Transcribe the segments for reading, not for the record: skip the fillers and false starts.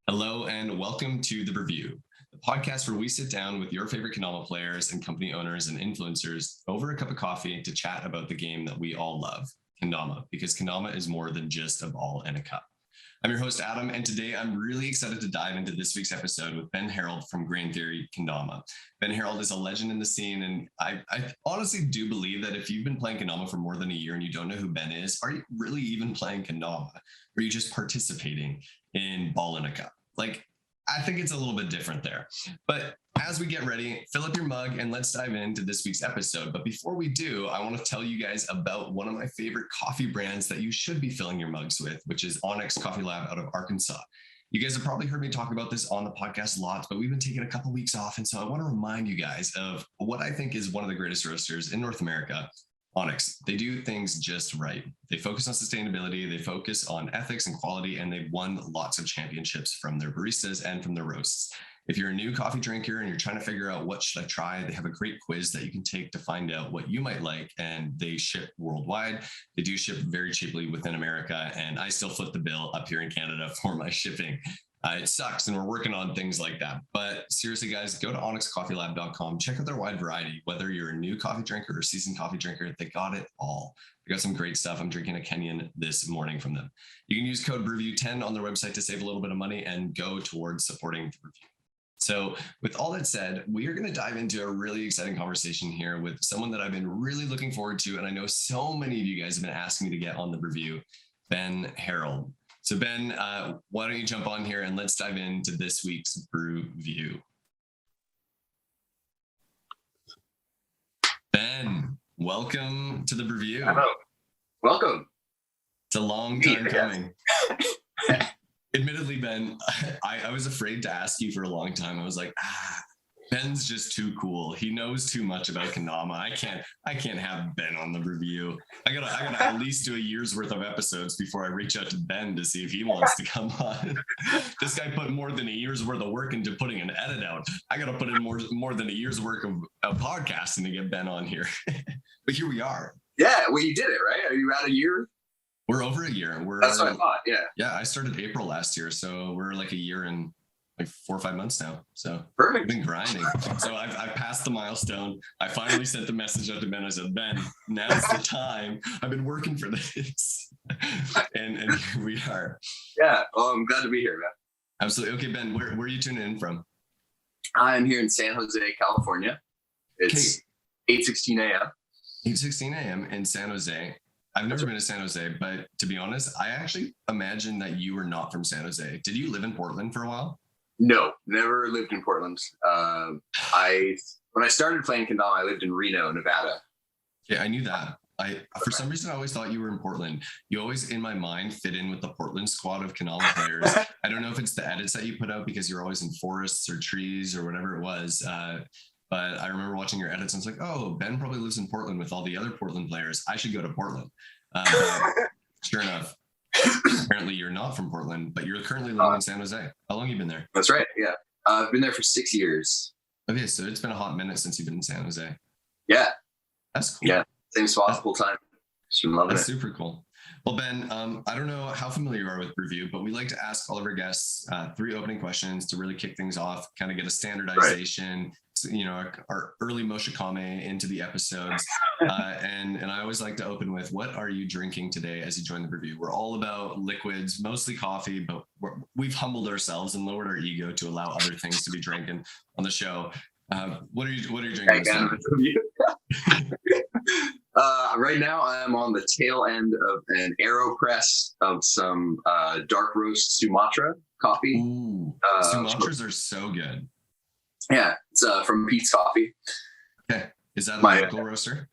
Hello and welcome to The BREWVIEW, the podcast where we sit down with your favorite Kendama players and company owners and influencers over a cup of coffee to chat about the game that we all love, Kendama, because Kendama is more than just a ball and a cup. I'm your host, Adam, and today I'm really excited to dive into this week's episode with Ben Herald from Grain Theory Kendama. Ben Herald is a legend in the scene, and I honestly do believe that if you've been playing Kendama for more than a year and you don't know who Ben is, are you really even playing Kendama? Or are you just participating in ball in a cup? I think it's a little bit different there. But as we get ready, fill up your mug and let's dive into this week's episode. But before we do, I want to tell you guys about one of my favorite coffee brands that you should be filling your mugs with, which is Onyx Coffee Lab out of Arkansas. You guys have probably heard me talk about this on the podcast lots, but we've been taking a couple weeks off. And so I want to remind you guys of what I think is one of the greatest roasters in North America, Onyx. They do things just right. They focus on sustainability, they focus on ethics and quality, and they've won lots of championships from their baristas and from their roasts. If you're a new coffee drinker and you're trying to figure out what should I try, they have a great quiz that you can take to find out what you might like, and they ship worldwide. They do ship very cheaply within America, and I still foot the bill up here in Canada for my shipping. It sucks, and we're working on things like that. But seriously, guys, go to onyxcoffeelab.com. Check out their wide variety. Whether you're a new coffee drinker or seasoned coffee drinker, they got it all. They got some great stuff. I'm drinking a Kenyan this morning from them. You can use code BREWVIEW10 on their website to save a little bit of money and go towards supporting the review. So with all that said, we are going to dive into a really exciting conversation here with someone that I've been really looking forward to. And I know so many of you guys have been asking me to get on the review, Ben Herald. So Ben, why don't you jump on here and let's dive into this week's BREWVIEW. Ben, welcome to the BREWVIEW. Hello. Welcome. It's a long time coming. Admittedly, Ben, I was afraid to ask you for a long time. I was like, Ben's just too cool. He knows too much about Kendama. I can't have Ben on the BREWVIEW. I gotta at least do a year's worth of episodes before I reach out to Ben to see if he wants to come on. This guy put more than a year's worth of work into putting an edit out. I gotta put in more than a year's work of podcasting to get Ben on here. But here we are. Yeah, well, you did it, right? Are you at a year? We're over a year. That's what I thought, yeah. Yeah, I started April last year, so we're like a year and like 4 or 5 months now. So perfect. I've been grinding. So I've passed the milestone. I finally sent the message out to Ben. I said, Ben, now's the time. I've been working for this. and here we are. Yeah, well, I'm glad to be here, man. Absolutely. Okay, Ben, where are you tuning in from? I'm here in San Jose, California. It's 8:16 a.m. 8:16 a.m. in San Jose. I've never been to San Jose, but to be honest, I actually imagine that you were not from San Jose. Did you live in Portland for a while? No, never lived in Portland. When I started playing Kendama, I lived in Reno, Nevada. Yeah, I knew that. For some reason, I always thought you were in Portland. You always, in my mind, fit in with the Portland squad of Kendama players. I don't know if it's the edits that you put out because you're always in forests or trees or whatever it was. But I remember watching your edits and it's like, oh, Ben probably lives in Portland with all the other Portland players. I should go to Portland. Sure enough, apparently you're not from Portland, but you're currently living in San Jose. How long have you been there? That's right, yeah. I've been there for 6 years. Okay, so it's been a hot minute since you've been in San Jose. Yeah. That's cool. Yeah, same spot, full time. Just been loving it. That's super cool. Well, Ben, I don't know how familiar you are with BREWVIEW, but we like to ask all of our guests 3 opening questions to really kick things off, kind of get a standardization, right. Our early moshikame into the episodes. And I always like to open with, what are you drinking today as you join the BREWVIEW? We're all about liquids, mostly coffee, but we've humbled ourselves and lowered our ego to allow other things to be drinking on the show. What are you drinking? Right now, I'm on the tail end of an AeroPress of some dark roast Sumatra coffee. Ooh, Sumatras are so good. Yeah, it's from Pete's Coffee. Okay, is that a local roaster?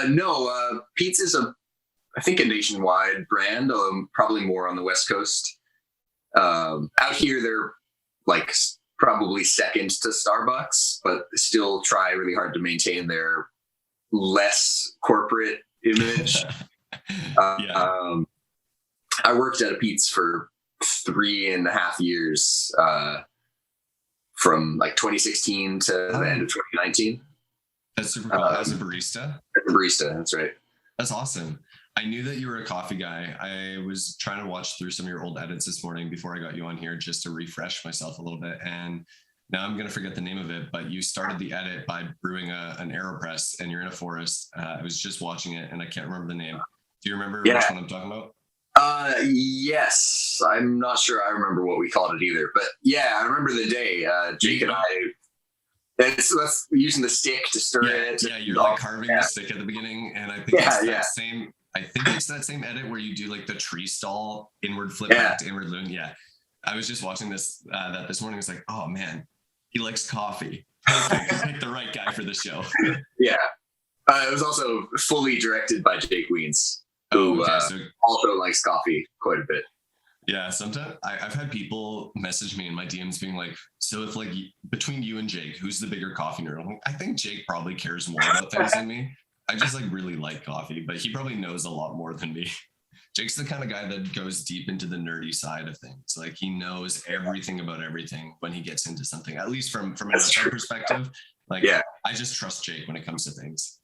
No, Pete's is I think a nationwide brand, probably more on the West Coast. Out here, they're like probably second to Starbucks, but still try really hard to maintain their less corporate image. I worked at a Pete's for 3.5 years, from like 2016 to the end of 2019. That's super cool. As a barista? As a barista, that's right. That's awesome. I knew that you were a coffee guy. I was trying to watch through some of your old edits this morning before I got you on here just to refresh myself a little bit. And now I'm going to forget the name of it, but you started the edit by brewing an AeroPress and you're in a forest. I was just watching it and I can't remember the name. Do you remember which one I'm talking about? Yes. I'm not sure I remember what we called it either, but yeah, I remember the day. Jake and I, that's using the stick to stir it. Yeah, you're like carving the stick at the beginning, and I think it's that same. I think it's that same edit where you do like the tree stall inward flip back to inward loon. Yeah, I was just watching this this morning. It's like, oh man, he likes coffee. He's like the right guy for the show. Yeah, it was also fully directed by Jake Weens, who also likes coffee quite a bit. Yeah, sometimes I've had people message me in my DMs being like, so if like between you and Jake, who's the bigger coffee nerd? I'm like, I think Jake probably cares more about things than me. I just like really like coffee, but he probably knows a lot more than me. Jake's the kind of guy that goes deep into the nerdy side of things. Like he knows everything about everything when he gets into something, at least from an outside perspective. Like I just trust Jake when it comes to things.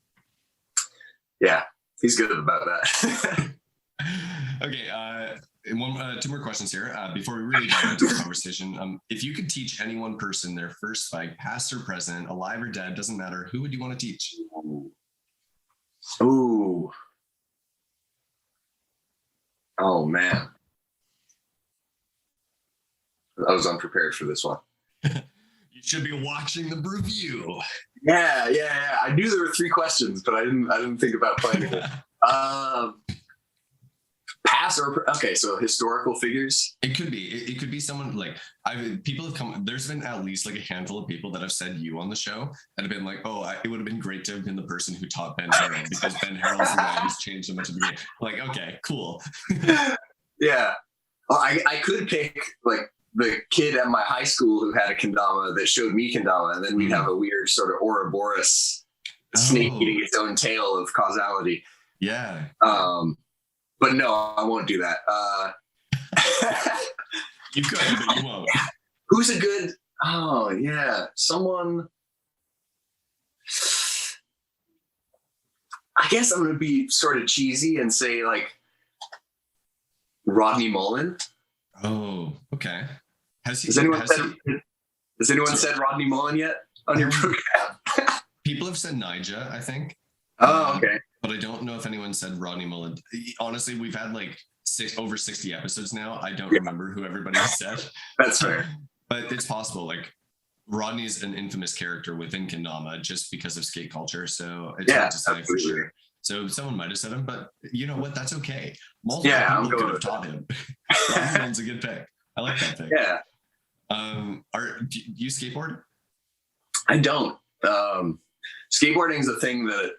Yeah, he's good about that. Okay, two more questions here before we really dive into the conversation. If you could teach any one person their first spike, past or present, alive or dead, doesn't matter, who would you want to teach? Ooh. Oh man. I was unprepared for this one. You should be watching the BREWVIEW. Yeah. I knew there were 3 questions, but I didn't think about playing it. Pass or okay, so historical figures. It could be someone like people have come. There's been at least like a handful of people that have said you on the show that have been like, it would have been great to have been the person who taught Ben Herald because Ben Herald's the guy who's changed so much of the game. Like, okay, cool. Yeah, well, I could pick like the kid at my high school who had a kendama that showed me kendama, and then we'd have a weird sort of Ouroboros snake eating its own tail of causality. Yeah. But no, I won't do that. You could, but you won't. Who's a good? Oh yeah, someone. I guess I'm going to be sort of cheesy and say like Rodney Mullen. Oh, okay. Has anyone said Rodney Mullen yet on your program? People have said Nija, I think. Oh, okay. But I don't know if anyone said Rodney Mullen. Honestly, we've had like over 60 episodes now. I don't remember who everybody said. That's fair. But it's possible. Like Rodney's an infamous character within Kendama just because of skate culture. So it's hard to say for sure. So someone might have said him, but you know what? That's okay. Multiple people could have taught him. Rodney Mullen's a good pick. I like that pick. Yeah. Do you skateboard? I don't. Skateboarding is a thing that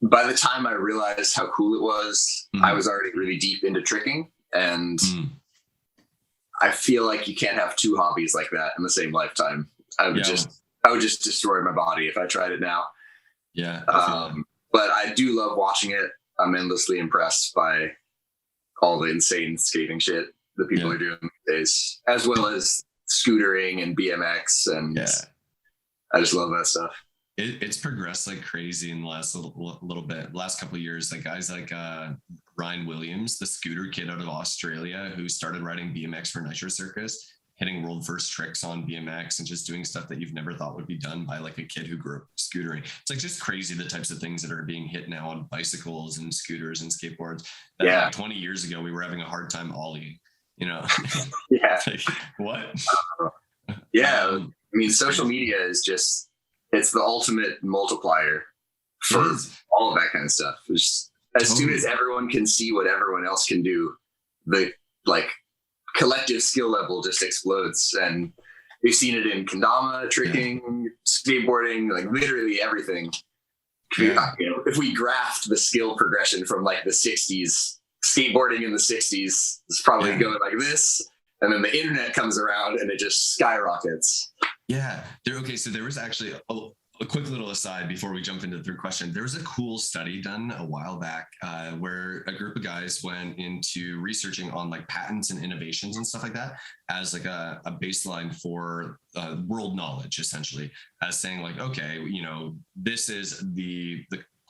by the time I realized how cool it was, I was already really deep into tricking. And I feel like you can't have 2 hobbies like that in the same lifetime. I would just destroy my body if I tried it now. Yeah. But I do love watching it. I'm endlessly impressed by all the insane skating shit that people are doing these days, as well as scootering and BMX. And I just love that stuff. It's progressed like crazy in the last little bit. Last couple of years, like guys like Ryan Williams, the scooter kid out of Australia who started riding BMX for Nitro Circus, hitting world first tricks on BMX and just doing stuff that you've never thought would be done by like a kid who grew up scootering. It's like just crazy the types of things that are being hit now on bicycles and scooters and skateboards. That like 20 years ago we were having a hard time ollieing, you know? Like, what? I mean, social media is just, it's the ultimate multiplier for all of that kind of stuff. As soon as everyone can see what everyone else can do, the like collective skill level just explodes. And we've seen it in kendama, tricking, skateboarding, like literally everything. You know, if we graphed the skill progression from like the 60s, skateboarding in the 60s is probably going like this. And then the internet comes around and it just skyrockets. Yeah. So there was actually a quick little aside before we jump into the third question. There was a cool study done a while back where a group of guys went into researching on like patents and innovations and stuff like that as like a baseline for world knowledge, essentially, as saying like, okay, you know, this is the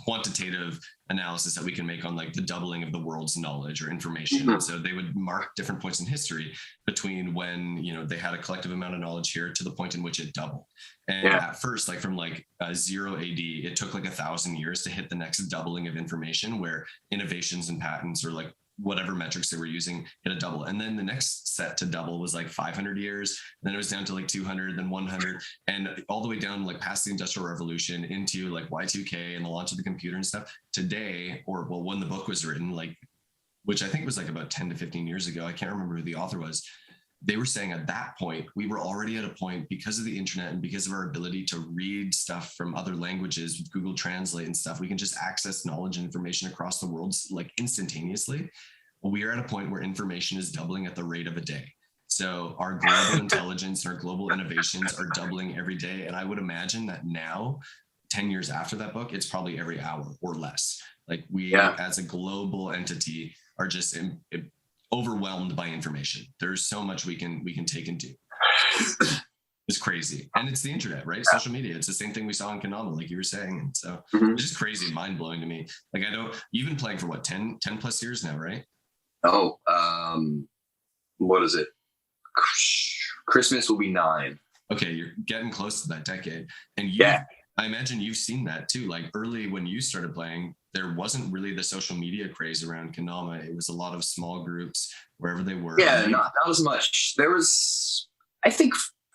quantitative analysis that we can make on like the doubling of the world's knowledge or information. And so they would mark different points in history between when, you know, they had a collective amount of knowledge here to the point in which it doubled. And at first, like from like 0 AD, it took like 1,000 years to hit the next doubling of information, where innovations and patents or like whatever metrics they were using hit a double. And then the next set to double was like 500 years. Then it was down to like 200, then 100, and all the way down like past the Industrial Revolution into like Y2K and the launch of the computer and stuff. Today, or well, when the book was written, like, which I think was like about 10 to 15 years ago, I can't remember who the author was. They were saying at that point, we were already at a point, because of the internet and because of our ability to read stuff from other languages with Google Translate and stuff, we can just access knowledge and information across the world like instantaneously. Well, we are at a point where information is doubling at the rate of a day. So our global intelligence and our global innovations are doubling every day. And I would imagine that now, 10 years after that book, it's probably every hour or less. Like we, as a global entity, are just overwhelmed by information. There's so much we can take and do. It's crazy. And it's the internet, right? Social media. It's the same thing we saw in Kendama, like you were saying. And so it's just crazy, mind blowing to me. Like you've been playing for what, 10 plus years now, right? Oh, what is it? Christmas will be 9. Okay, you're getting close to that decade. And I imagine you've seen that too. Like early when you started playing, there wasn't really the social media craze around Kendama. It was a lot of small groups wherever they were. Yeah, not as much. There was, I think,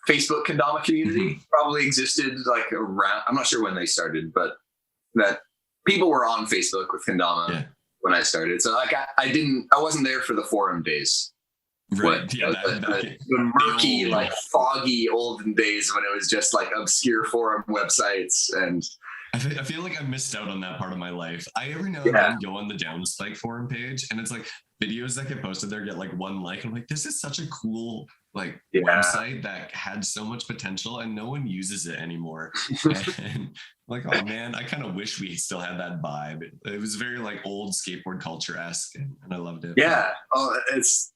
Facebook Kendama community probably existed like around, I'm not sure when they started, but that people were on Facebook with Kendama when I started. So like I wasn't there for the forum days. Right. The murky, like foggy olden days when it was just like obscure forum websites. And I feel like I missed out on that part of my life. I every now and then go on the Downspike forum page, and it's like videos that get posted there get like 1 like. I'm like, this is such a cool website that had so much potential, and no one uses it anymore. And like, oh man, I kind of wish we still had that vibe. It was very like old skateboard culture-esque, and I loved it. Yeah. Oh, it's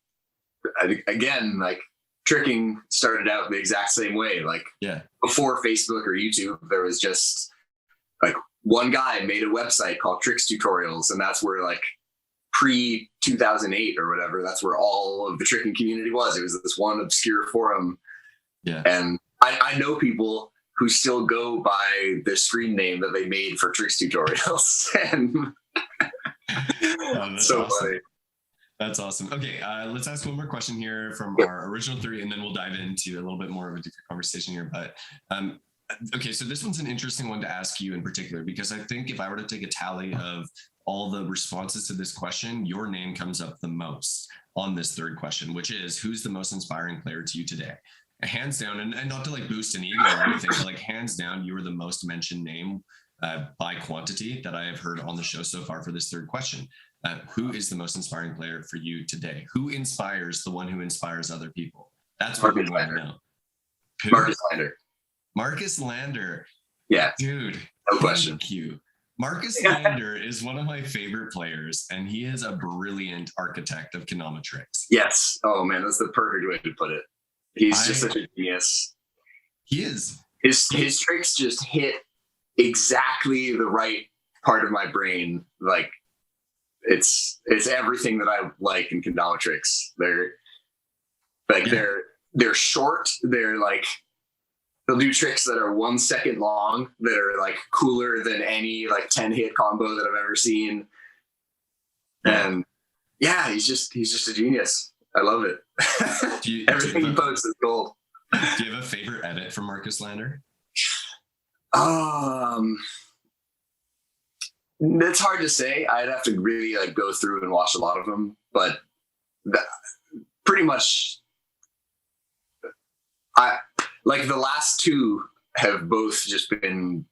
again like tricking started out the exact same way. Like before Facebook or YouTube, there was just like one guy made a website called Tricks Tutorials, and that's where like pre 2008 or whatever, that's where all of the tricking community was. It was this one obscure forum. And I know people who still go by the screen name that they made for Tricks Tutorials. And that's so awesome. Funny. That's awesome. Okay, let's ask one more question here from our original 3, and then we'll dive into a little bit more of a different conversation here. But okay, so this one's an interesting one to ask you in particular, because I think if I were to take a tally of all the responses to this question, your name comes up the most on this 3rd question, which is, who's the most inspiring player to you today? Hands down, and not to like boost an ego or anything, but like hands down, you are the most mentioned name by quantity that I have heard on the show so far for this 3rd question. Who is the most inspiring player for you today? Who inspires the one who inspires other people? That's what we want to know. Who? Marcus Lander. Marcus Lander. Yeah. Dude, no question. Thank you. Marcus Lander is one of my favorite players, and he is a brilliant architect of Kendama tricks. Yes. Oh man, that's the perfect way to put it. He's just such a genius. He is. His tricks just hit exactly the right part of my brain. Like it's everything that I like in Kendama tricks. They're short. They're like, they'll do tricks that are 1 second long that are like cooler than any like 10 hit combo that I've ever seen. And he's just a genius. I love it. Everything he posts is gold. Do you have a favorite edit from Marcus Lander? It's hard to say. I'd have to really like go through and watch a lot of them, but pretty much like the last 2 have both just been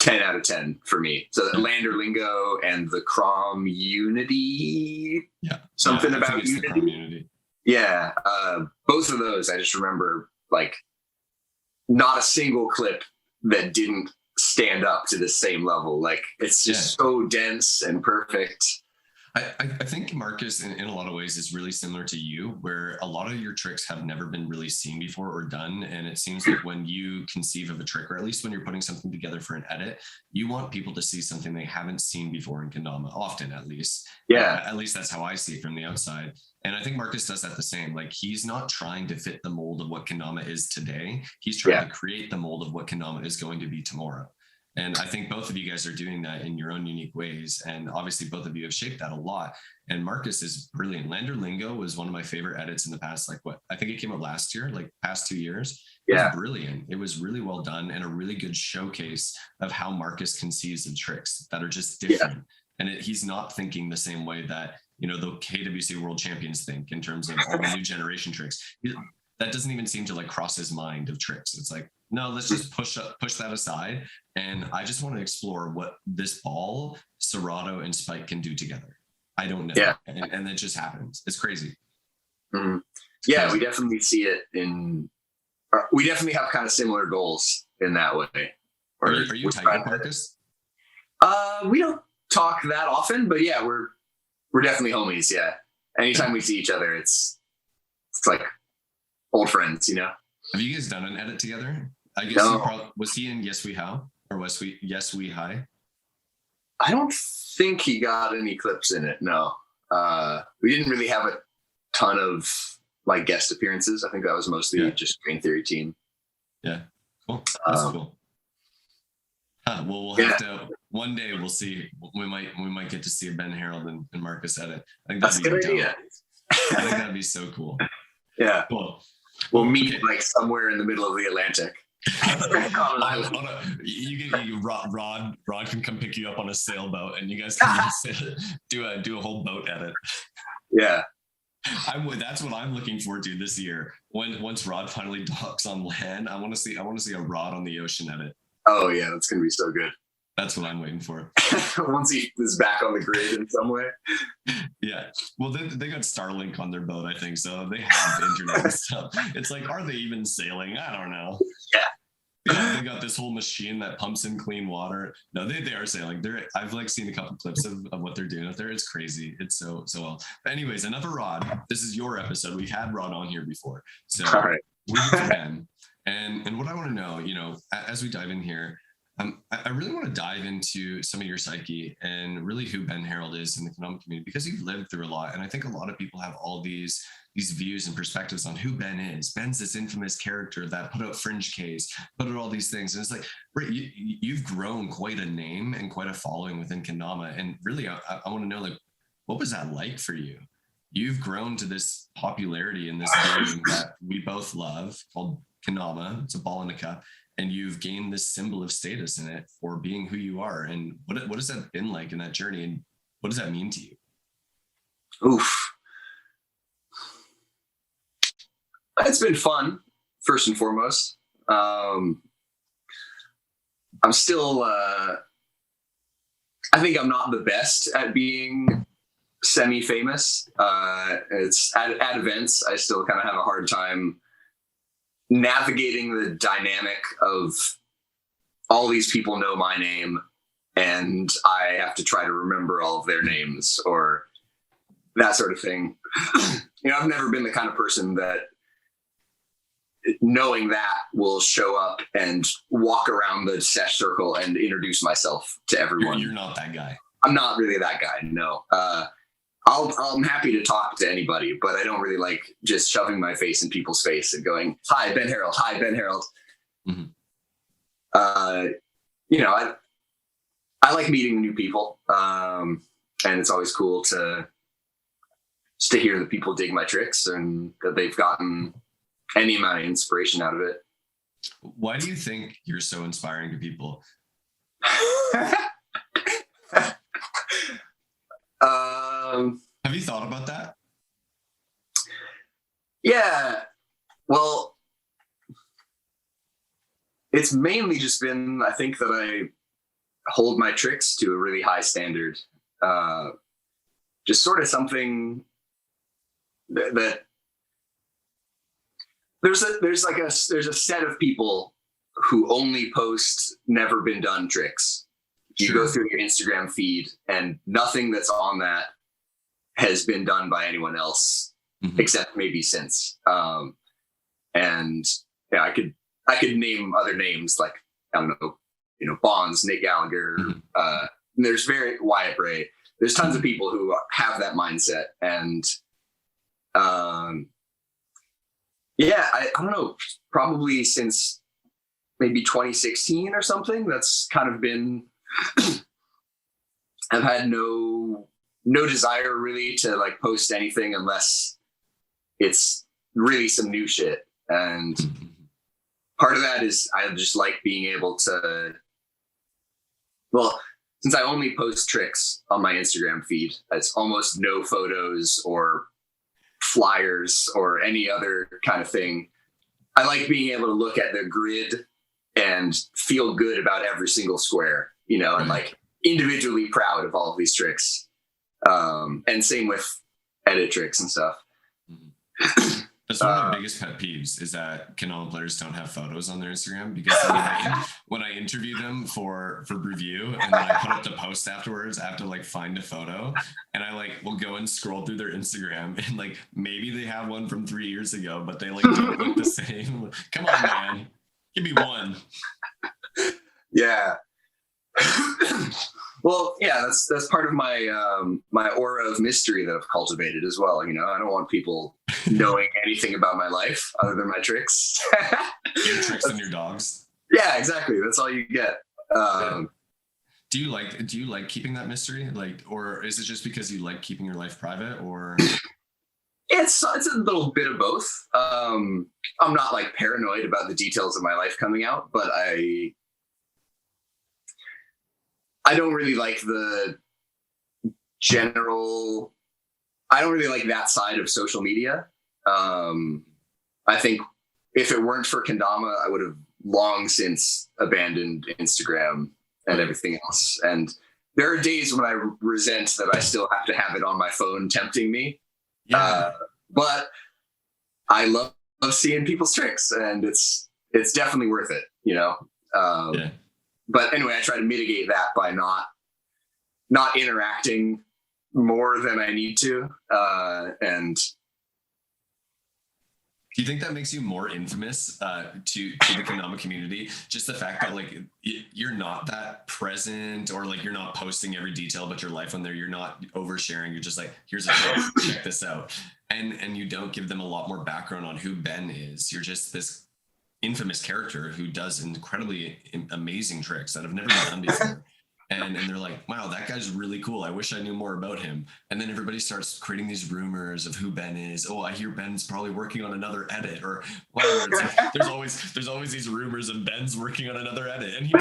10 out of 10 for me. So Lander Lingo and the Crom Unity. Something about Unity. Yeah. Both of those, I just remember like not a single clip that didn't stand up to the same level. Like it's just so dense and perfect. I think Marcus, in a lot of ways, is really similar to you, where a lot of your tricks have never been really seen before or done. And it seems like when you conceive of a trick, or at least when you're putting something together for an edit, you want people to see something they haven't seen before in Kendama, often at least. Yeah. At least that's how I see it from the outside. And I think Marcus does that the same. Like, he's not trying to fit the mold of what Kendama is today. He's trying to create the mold of what Kendama is going to be tomorrow. And I think both of you guys are doing that in your own unique ways. And obviously both of you have shaped that a lot. And Marcus is brilliant. Lander Lingo was one of my favorite edits in the past, like I think it came out last year, like past 2 years. It was brilliant. It was really well done and a really good showcase of how Marcus conceives of tricks that are just different. And he's not thinking the same way that, the KWC world champions think in terms of all the new generation tricks. That doesn't even seem to like cross his mind of tricks. It's like, no, let's just push that aside. And I just want to explore what this ball, Serato, and Spike can do together. I don't know. Yeah. And it just happens. It's crazy. Mm-hmm. Yeah, we definitely see it we definitely have kind of similar goals in that way. Are you tight with Marcus? We don't talk that often, but yeah, we're definitely homies. Yeah. Anytime we see each other, it's like old friends, Have you guys done an edit together? I guess was he in Yes We How or was we Yes We Hi? I don't think he got any clips in it. No, we didn't really have a ton of like guest appearances. I think that was mostly just Green Theory team. Yeah, cool. That's cool. Well, we'll have to one day. We'll see. We might get to see a Ben Herald and Marcus edit. I think that's a good idea. I think that'd be so cool. Yeah. Cool. We'll meet like somewhere in the middle of the Atlantic. Rod can come pick you up on a sailboat, and you guys can do a whole boat edit. Yeah, that's what I'm looking forward to this year. Once Rod finally docks on land, I want to see a Rod on the ocean edit. Oh yeah, that's gonna be so good. That's what I'm waiting for. Once he is back on the grid in some way. Yeah. Well, they got Starlink on their boat, I think. So they have internet and stuff. It's like, are they even sailing? I don't know. Yeah. They got this whole machine that pumps in clean water. No, they are sailing. I've like seen a couple clips of what they're doing out there. It's crazy. It's so well. But anyways, enough of Rod. This is your episode. We've had Rod on here before. So all right. We get to Ben. And what I want to know, as we dive in here, I really want to dive into some of your psyche and really who Ben Herald is in the Kendama community, because you've lived through a lot. And I think a lot of people have all these views and perspectives on who Ben is. Ben's this infamous character that put out Fringe Case, put out all these things. And it's like, you've grown quite a name and quite a following within Kendama. And really, I want to know, like, what was that like for you? You've grown to this popularity in this game that we both love called Kendama. It's a ball in a cup. And you've gained this symbol of status in it for being who you are. And what has that been like in that journey? And what does that mean to you? Oof. It's been fun, first and foremost. I'm still, I think I'm not the best at being semi-famous. It's at events, I still kind of have a hard time navigating the dynamic of all these people know my name and I have to try to remember all of their names or that sort of thing. I've never been the kind of person that knowing that will show up and walk around the sesh circle and introduce myself to everyone. You're not that guy. I'm not really that guy. No. I'm happy to talk to anybody, but I don't really like just shoving my face in people's face and going, "Hi, Ben Herald. Hi, Ben Herald." Mm-hmm. I like meeting new people, and it's always cool to hear that people dig my tricks and that they've gotten any amount of inspiration out of it. Why do you think you're so inspiring to people? Have you thought about that? Yeah. Well, it's mainly just been, I think, that I hold my tricks to a really high standard. Just sort of something that there's a set of people who only post never been done tricks. You go through your Instagram feed and nothing that's on that has been done by anyone else except maybe since. And yeah, I could name other names like, I don't know, Bonds, Nate Gallagher. There's Wyatt Bray. There's tons of people who have that mindset, and yeah, I don't know, probably since maybe 2016 or something. That's kind of been. I've had no desire really to like post anything unless it's really some new shit. And part of that is I just like being able to, well, since I only post tricks on my Instagram feed, it's almost no photos or flyers or any other kind of thing. I like being able to look at the grid and feel good about every single square, and like individually proud of all of these tricks. And same with edit tricks and stuff. That's one of my biggest pet peeves is that Kendama players don't have photos on their Instagram, because when I interview them for BREWVIEW and then I put up the post afterwards, I have to like find a photo, and I like will go and scroll through their Instagram, and like maybe they have one from 3 years ago, but they like don't look the same. Come on, man, give me one. Yeah. Well, yeah, that's part of my my aura of mystery that I've cultivated as well. I don't want people knowing anything about my life other than my tricks. Your tricks and your dogs. Yeah, exactly. That's all you get. Do you like keeping that mystery, or is it just because you like keeping your life private, or? It's a little bit of both. I'm not like paranoid about the details of my life coming out, but I don't really like I don't really like that side of social media. I think if it weren't for Kendama, I would have long since abandoned Instagram and everything else. And there are days when I resent that I still have to have it on my phone tempting me. Yeah. But I love seeing people's tricks, and it's definitely worth it, Yeah. But anyway, I try to mitigate that by not interacting more than I need to. And do you think that makes you more infamous to the Kendama community? Just the fact that like you're not that present, or like you're not posting every detail about your life on there. You're not oversharing. You're just like, here's a trick, check this out, and you don't give them a lot more background on who Ben is. You're just this infamous character who does incredibly amazing tricks that have never been done before. And they're like, wow, that guy's really cool. I wish I knew more about him. And then everybody starts creating these rumors of who Ben is. Oh, I hear Ben's probably working on another edit, or whatever. It's like, there's always these rumors of Ben's working on another edit. And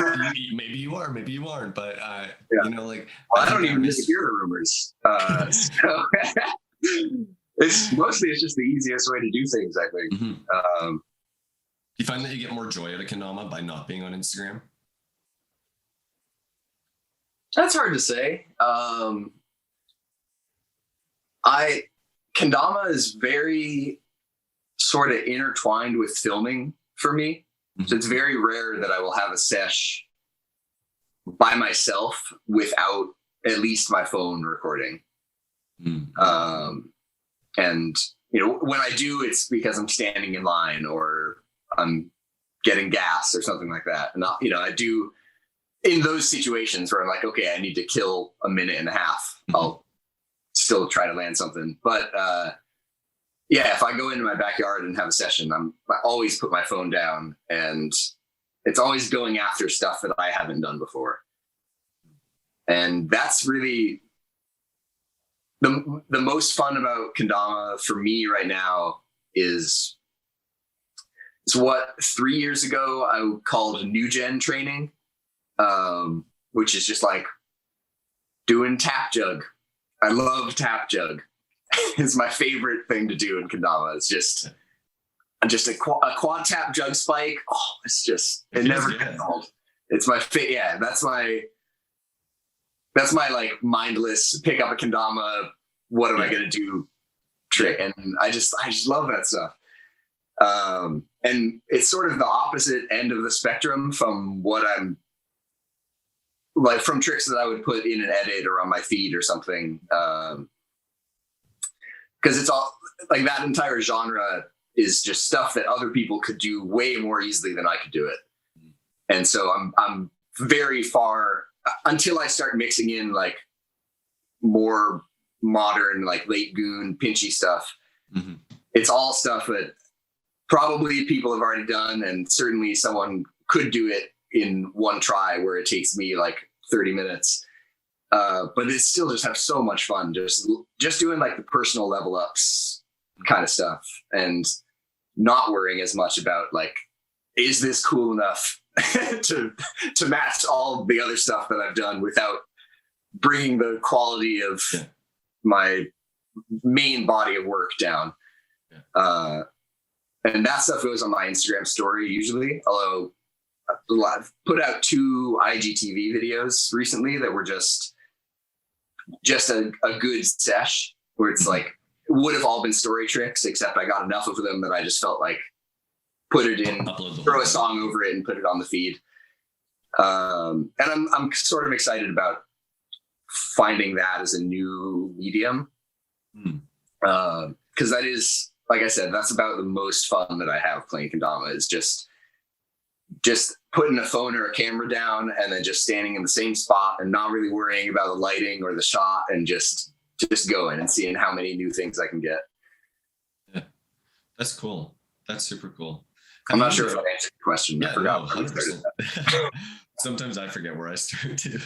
maybe you are, maybe you aren't. But I don't even hear the rumors. So it's just the easiest way to do things, I think. Do you find that you get more joy out of Kendama by not being on Instagram? That's hard to say. Kendama is very sort of intertwined with filming for me. So it's very rare that I will have a sesh by myself without at least my phone recording. And when I do, it's because I'm standing in line or I'm getting gas or something like that. And I do in those situations where I'm like, okay, I need to kill a minute and a half. I'll still try to land something. But if I go into my backyard and have a session, I always put my phone down, and it's always going after stuff that I haven't done before. And that's really the most fun about Kendama for me right now is what 3 years ago I called new gen training, which is just like doing tap jug. I love tap jug. It's my favorite thing to do in Kendama. It's just a quad tap jug spike. Oh, it never gets old. It's my that's my like mindless pick up a Kendama. What am I going to do trick? And I just love that stuff. And it's sort of the opposite end of the spectrum from what I'm like, from tricks that I would put in an edit or on my feed or something. because it's all like that entire genre is just stuff that other people could do way more easily than I could do it. And so I'm very far until I start mixing in like more modern, like late goon, pinchy stuff. Mm-hmm. It's all stuff that probably people have already done, and certainly someone could do it in one try where it takes me like 30 minutes. But it still just have so much fun just doing like the personal level ups kind of stuff and not worrying as much about like, is this cool enough to match all the other stuff that I've done without bringing the quality of my main body of work down. And that stuff goes on my Instagram story usually, although I've put out 2 IGTV videos recently that were just a good sesh where it's like, would have all been story tricks, except I got enough of them that I just felt like put it in, throw a song over it and put it on the feed. And I'm sort of excited about finding that as a new medium. Because that is, like I said, that's about the most fun that I have playing kendama, is just putting a phone or a camera down and then just standing in the same spot and not really worrying about the lighting or the shot, and just going and seeing how many new things I can get. Yeah, that's cool. That's super cool. I'm not sure if I answered the question. Yeah, I forgot. No, sometimes I forget where I started too.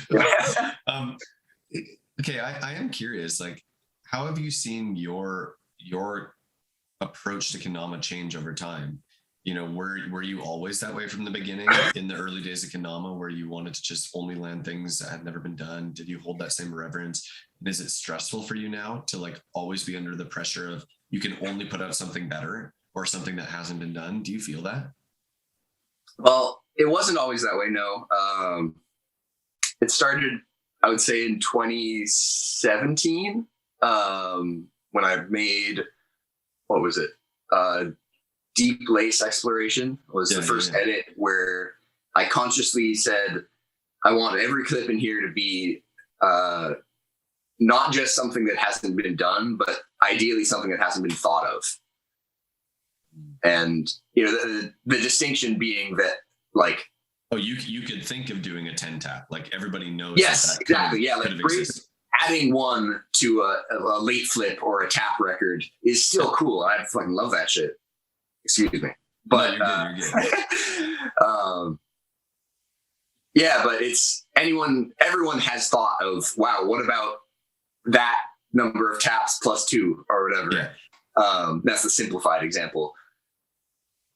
Okay, I am curious, like, how have you seen your approach to kendama change over time? You know, were you always that way from the beginning in the early days of kendama, where you wanted to just only land things that had never been done? Did you hold that same reverence? And is it stressful for you now to like always be under the pressure of you can only put out something better or something that hasn't been done? Do you feel that? Well, it wasn't always that way, no. It started, I would say, in 2017, when I made, what was it? Deep Lace Exploration was the first edit where I consciously said, I want every clip in here to be not just something that hasn't been done, but ideally something that hasn't been thought of. And, you know, the distinction being that, like, oh, you could think of doing a 10 tap, like everybody knows. Yes, exactly. Yeah, like adding one to a late flip or a tap record is still cool. I fucking love that shit. Excuse me, but no, you're good. Yeah, but it's everyone has thought of, wow, what about that number of taps plus 2 or whatever? Yeah. That's the simplified example.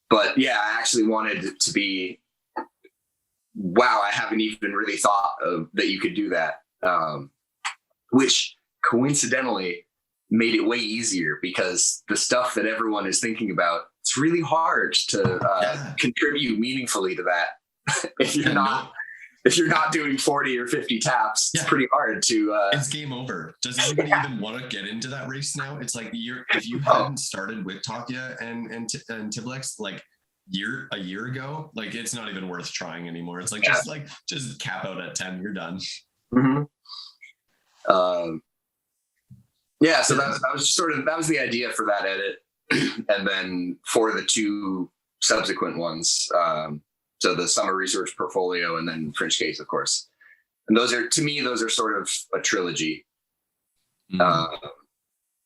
But yeah, I actually wanted it to be, wow, I haven't even really thought of that you could do that. Which coincidentally made it way easier, because the stuff that everyone is thinking about, it's really hard to contribute meaningfully to that. If you're not doing 40 or 50 taps, it's pretty hard to. It's game over. Does anybody even want to get into that race now? It's like if you hadn't started with Takya and Tiblex like a year ago, like it's not even worth trying anymore. It's like just cap out at 10. You're done. Mm-hmm. Yeah, so that was the idea for that edit. And then for the 2 subsequent ones, so the Summer Research Portfolio and then Fringecase, of course. And those are sort of a trilogy. Mm-hmm.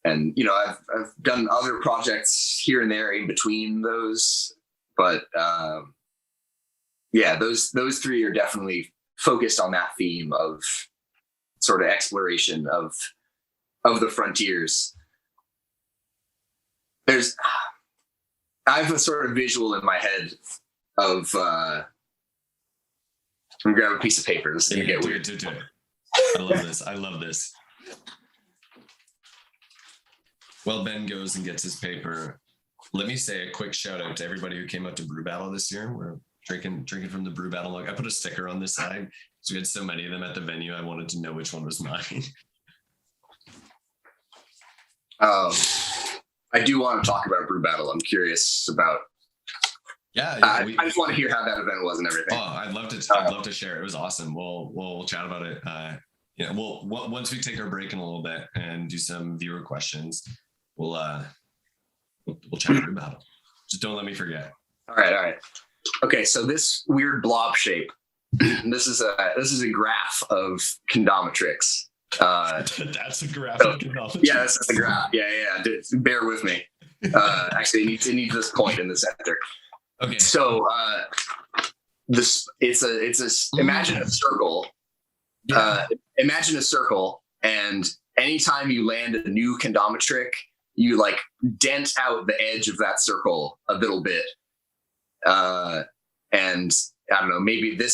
And, you know, I've done other projects here and there in between those, but yeah, those 3 are definitely focused on that theme of sort of exploration of the frontiers. I have a sort of visual in my head of I'm gonna grab a piece of paper. This is gonna get weird. Do it. I love this. Well, Ben goes and gets his paper. Let me say a quick shout out to everybody who came out to Brew Battle this year. We're drinking from the Brew Battle mug. I put a sticker on this side because we had so many of them at the venue. I wanted to know which one was mine. I do want to talk about Brew Battle. I'm curious about. Yeah, I just want to hear how that event was and everything. Oh, I'd love to share. It was awesome. We'll chat about it. Once we take our break in a little bit and do some viewer questions. we'll chat about it. Just don't let me forget. All right. Okay, so this weird blob shape. This is a graph of kendama tricks. That's a graph of kendama tricks. Yeah, that's a graph. Yeah. Bear with me. Actually, it needs this point in the center. Okay. So imagine a circle. Yeah. Imagine a circle, and anytime you land a new kendama trick, you like dent out the edge of that circle a little bit. And I don't know, maybe they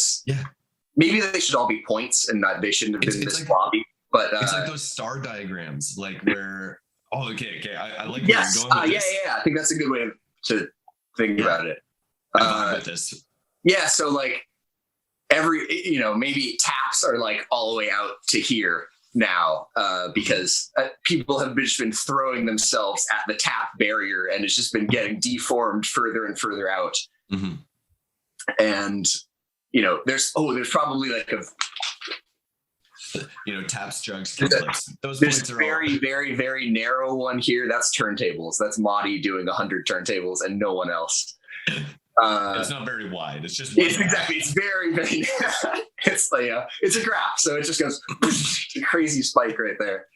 should all be points and not, they shouldn't have been this floppy. But it's like those star diagrams, like where. Oh, okay. I like where yes, you're going with this. Yeah. I think that's a good way to think about it. With this. Yeah, so like maybe taps are like all the way out to here now because people have just been throwing themselves at the tap barrier, and it's just been getting deformed further and further out. Mm-hmm. And there's probably like taps, jugs, those there's points are very, very, very narrow one here. That's turntables. That's Madi doing 100 turntables and no one else. It's not very wide. It's just exactly. It's very, very. It's like it's a graph, so it just goes crazy spike right there.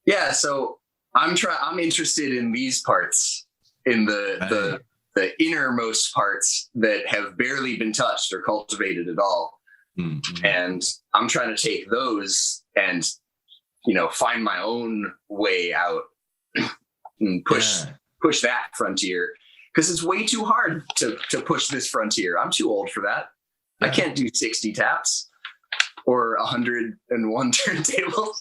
Yeah. So I'm interested in these parts, in the innermost parts that have barely been touched or cultivated at all, and I'm trying to take those and find my own way out and push that frontier, because it's way too hard to push this frontier. I'm too old for that. I can't do 60 taps or 101 turntables.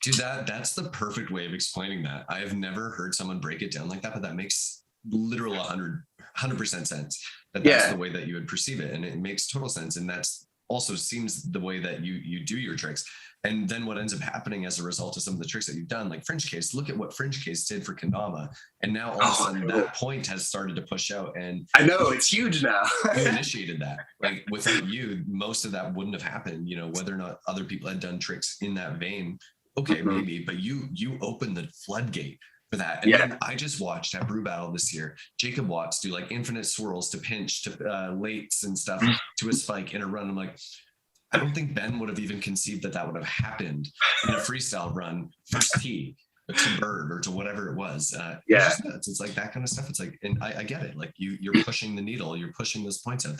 Dude, that's the perfect way of explaining that. I have never heard someone break it down like that, but that makes literal 100% sense. That's the way that you would perceive it, and it makes total sense. And that's also seems the way that you do your tricks. And then what ends up happening as a result of some of the tricks that you've done, like Fringecase, look at what Fringecase did for Kendama. And now all of a sudden that point has started to push out. And I know it's huge now. You initiated that. Like without you, most of that wouldn't have happened, whether or not other people had done tricks in that vein. Okay, maybe, but you opened the floodgate for that. And then I just watched at Brew Battle this year, Jacob Watts do like infinite swirls to pinch to lates and stuff to a spike in a run. I'm like, I don't think Ben would have even conceived that would have happened in a freestyle run, first tee to bird or to whatever it was. It's like that kind of stuff. It's like, and I get it. Like you're pushing the needle, you're pushing those points out.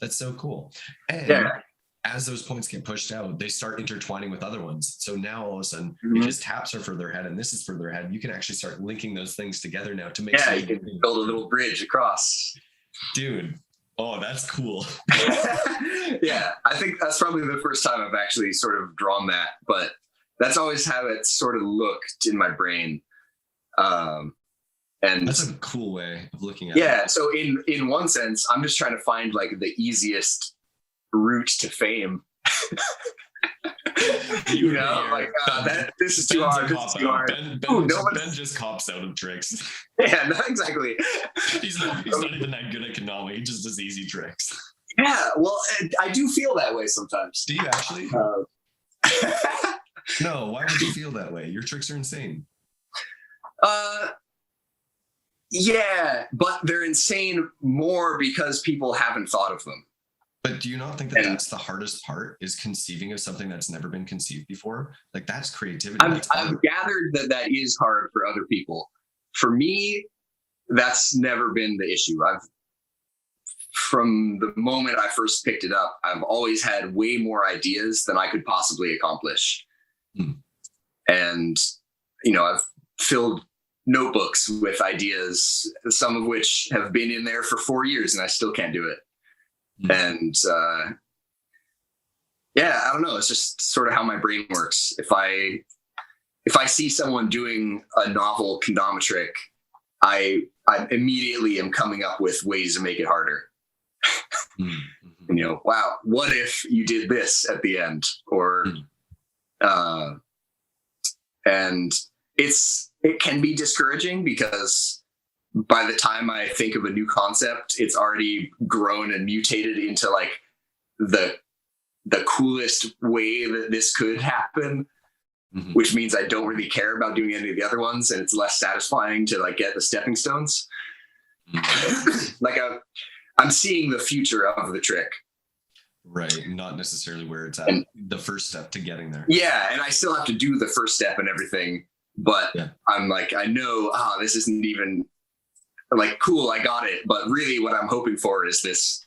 That's so cool. And as those points get pushed out, they start intertwining with other ones. So now all of a sudden, because taps are further ahead and this is further ahead, you can actually start linking those things together now to make. Yeah, you can build a little bridge across. Dude. Oh, that's cool. Yeah, I think that's probably the first time I've actually sort of drawn that, but that's always how it sort of looked in my brain. And that's a cool way of looking at it. Yeah, so in one sense, I'm just trying to find like the easiest route to fame. This is too hard. This is too hard. Ben just cops out of tricks. Yeah, not exactly. He's not even that good at Kendama. He just does easy tricks. Yeah, well, I do feel that way sometimes. Do you actually? No, why would you feel that way? Your tricks are insane. Yeah, but they're insane more because people haven't thought of them. But do you not think that that's the hardest part, is conceiving of something that's never been conceived before? Like that's creativity. I've gathered that is hard for other people. For me, that's never been the issue. From the moment I first picked it up, I've always had way more ideas than I could possibly accomplish. And, I've filled notebooks with ideas, some of which have been in there for 4 years and I still can't do it. And I don't know. It's just sort of how my brain works. If I see someone doing a novel kendama trick, I immediately am coming up with ways to make it harder. And, wow, what if you did this at the end? Or and it can be discouraging because by the time I think of a new concept, it's already grown and mutated into like the coolest way that this could happen. which means I don't really care about doing any of the other ones, and it's less satisfying to like get the stepping stones. Like I'm seeing the future of the trick. Right. Not necessarily where it's at, and the first step to getting there. Yeah. And I still have to do the first step and everything, but I'm like, I know, this isn't even like cool. I got it. But really what I'm hoping for is this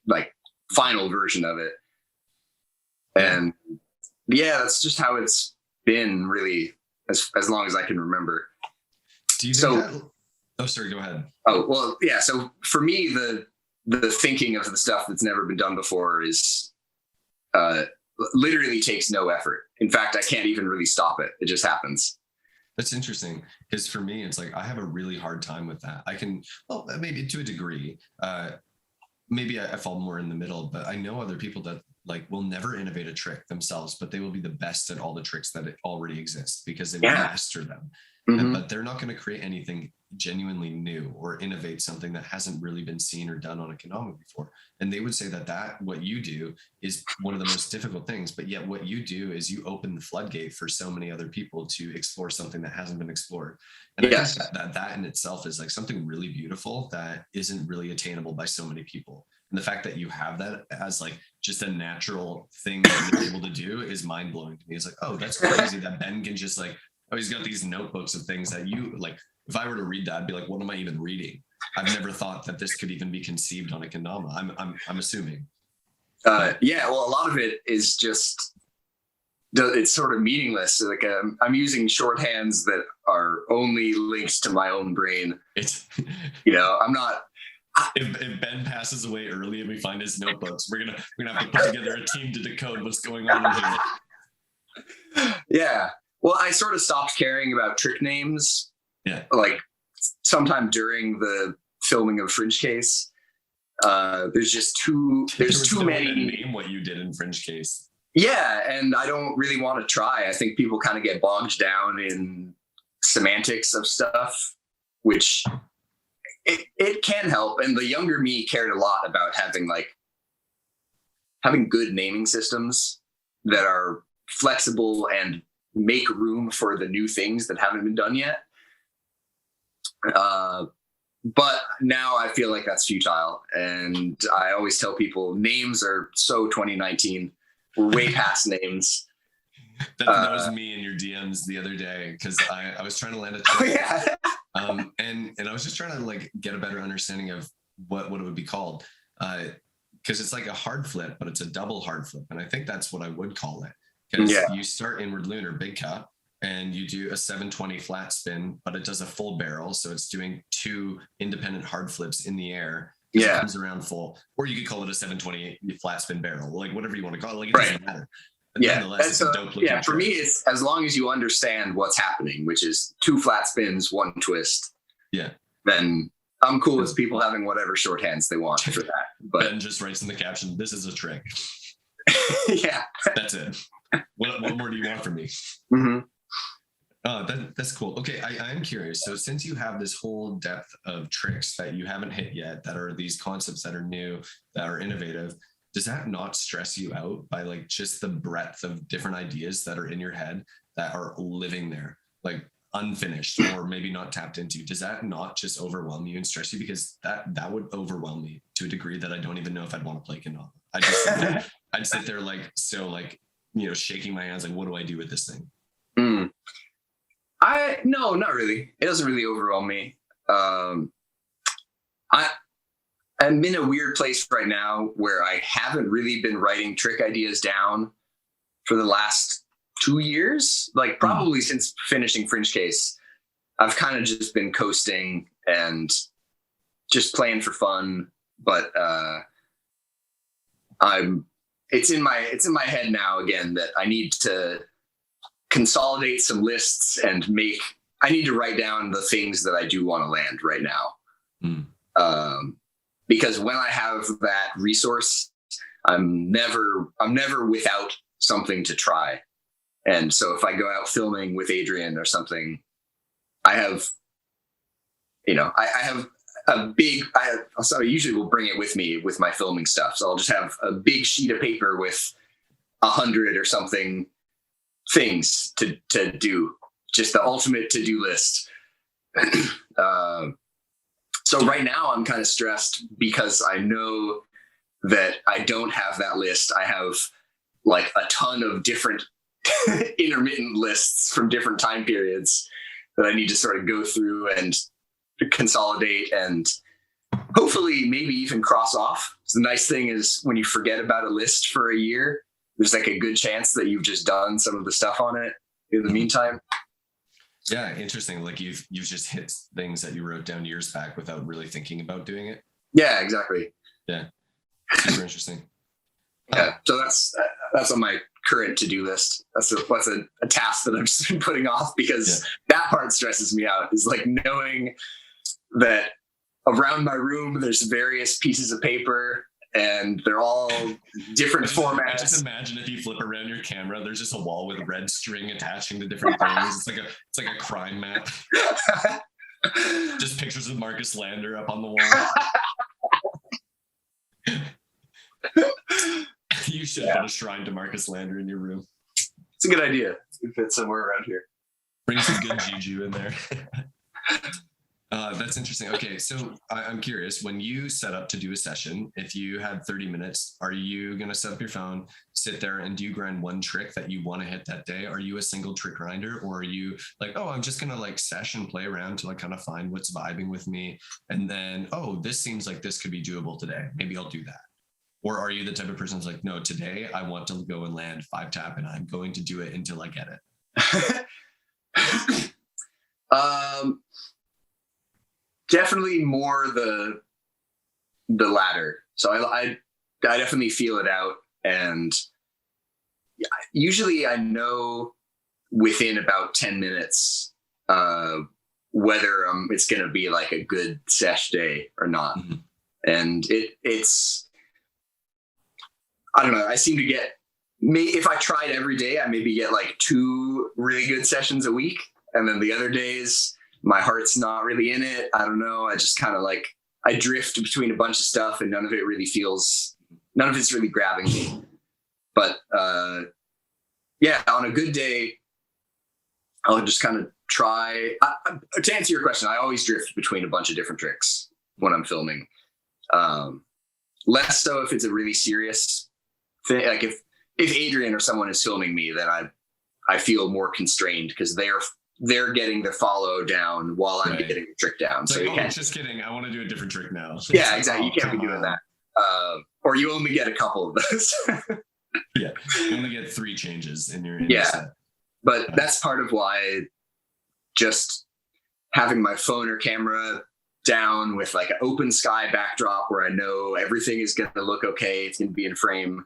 like final version of it. And that's just how it's been really as long as I can remember. Do you think that... Oh, sorry, go ahead. Oh, well, yeah. So for me, the thinking of the stuff that's never been done before is literally takes no effort. In fact, I can't even really stop it. It just happens. That's interesting, because for me, it's like I have a really hard time with that. I can, well, maybe to a degree, maybe I fall more in the middle, but I know other people that like will never innovate a trick themselves, but they will be the best at all the tricks that already exist because they master them. But they're not going to create anything genuinely new or innovate something that hasn't really been seen or done on a kendama before. And they would say that what you do is one of the most difficult things, but yet what you do is you open the floodgate for so many other people to explore something that hasn't been explored. And I think that in itself is like something really beautiful that isn't really attainable by so many people. And the fact that you have that as like just a natural thing that you're able to do is mind blowing to me. It's like, oh, that's crazy that Ben can just like, oh, he's got these notebooks of things that you like. If I were to read that, I'd be like, what am I even reading? I've never thought that this could even be conceived on a kendama. I'm assuming. Yeah, well, a lot of it is just, it's sort of meaningless. Like I'm using shorthands that are only links to my own brain. It's, I'm not. If Ben passes away early and we find his notebooks, we're gonna have to put together a team to decode what's going on in here. Yeah. Well, I sort of stopped caring about trick names. Yeah. Like sometime during the filming of Fringe Case, there's too many. Name what you did in Fringe Case. Yeah, and I don't really want to try. I think people kind of get bogged down in semantics of stuff, which it can help. And the younger me cared a lot about having good naming systems that are flexible and make room for the new things that haven't been done yet. But now I feel like that's futile. And I always tell people names are so 2019. We're way past names. That was me in your DMs the other day because I was trying to land a trick. And I was just trying to like get a better understanding of what it would be called. Because it's like a hard flip, but it's a double hard flip. And I think that's what I would call it. Because you start inward lunar big cut and you do a 720 flat spin, but it does a full barrel. So it's doing two independent hard flips in the air. It comes around full, or you could call it a 720 flat spin barrel, like whatever you want to call it. Like it doesn't matter. But that's for me, it's as long as you understand what's happening, which is two flat spins, one twist. Yeah. Then I'm cool with people having whatever shorthands they want for that. But Ben just writes in the caption, "This is a trick." Yeah. That's it. What more do you want from me? Mm-hmm. That's cool. Okay, I am curious. So since you have this whole depth of tricks that you haven't hit yet, that are these concepts that are new, that are innovative, does that not stress you out by like just the breadth of different ideas that are in your head that are living there, like unfinished or maybe not tapped into? Does that not just overwhelm you and stress you? Because that would overwhelm me to a degree that I don't even know if I'd want to play kendama. I'd sit there like, so like, shaking my hands like, what do I do with this thing? No, not really. It doesn't really overwhelm me. I'm in a weird place right now where I haven't really been writing trick ideas down for the last 2 years, like probably since finishing Fringe Case. I've kind of just been coasting and just playing for fun, but it's in my head now again that I need to consolidate some lists and I need to write down the things that I do want to land right now. Because when I have that resource, I'm never without something to try. And so if I go out filming with Adrian or something, I have so I usually will bring it with me with my filming stuff. So I'll just have a big sheet of paper with 100 or something things to do, just the ultimate to-do list. So right now I'm kind of stressed because I know that I don't have that list. I have like a ton of different intermittent lists from different time periods that I need to sort of go through and consolidate and hopefully maybe even cross off. So the nice thing is when you forget about a list for a year, there's like a good chance that you've just done some of the stuff on it in the meantime. Yeah, interesting. Like you've just hit things that you wrote down years back without really thinking about doing it. Yeah, exactly. Yeah, super interesting. Yeah, so that's on my current to-do list. That's a task that I've just been putting off because that part stresses me out, is like knowing that around my room there's various pieces of paper and they're all different formats. Just imagine if you flip around your camera, there's just a wall with red string attaching to different things. It's like a crime map. Just pictures of Marcus Lander up on the wall. You should put a shrine to Marcus Lander in your room. It's a good idea. It fits somewhere around here. Bring some good juju in there. That's interesting. Okay, so I'm curious, when you set up to do a session, if you had 30 minutes, are you going to set up your phone, sit there, and do you grind one trick that you want to hit that day? Are you a single trick grinder, or are you like, oh, I'm just going to like session play around to like kind of find what's vibing with me, and then, oh, this seems like this could be doable today. Maybe I'll do that. Or are you the type of person who's like, no, today I want to go and land 5-tap and I'm going to do it until I get it? Definitely more the latter. So I definitely feel it out, and usually I know within about 10 minutes whether it's going to be like a good sesh day or not. Mm-hmm. And it's I don't know. I seem to get, if I tried every day, I maybe get like 2 really good sessions a week, and then the other days my heart's not really in it. I don't know. I just kind of like, I drift between a bunch of stuff and none of it's really grabbing me. But yeah, on a good day, I'll just kind of try. To answer your question, I always drift between a bunch of different tricks when I'm filming. Less so if it's a really serious thing. Like if Adrian or someone is filming me, then I feel more constrained because they're getting the follow down while I'm getting the trick down. It's so like, you can't. Just kidding. I want to do a different trick now. Yeah, exactly. You can't be doing that. Or you only get a couple of those. Yeah, you only get 3 changes in your set. But that's part of why just having my phone or camera down with like an open sky backdrop where I know everything is going to look okay. It's going to be in frame.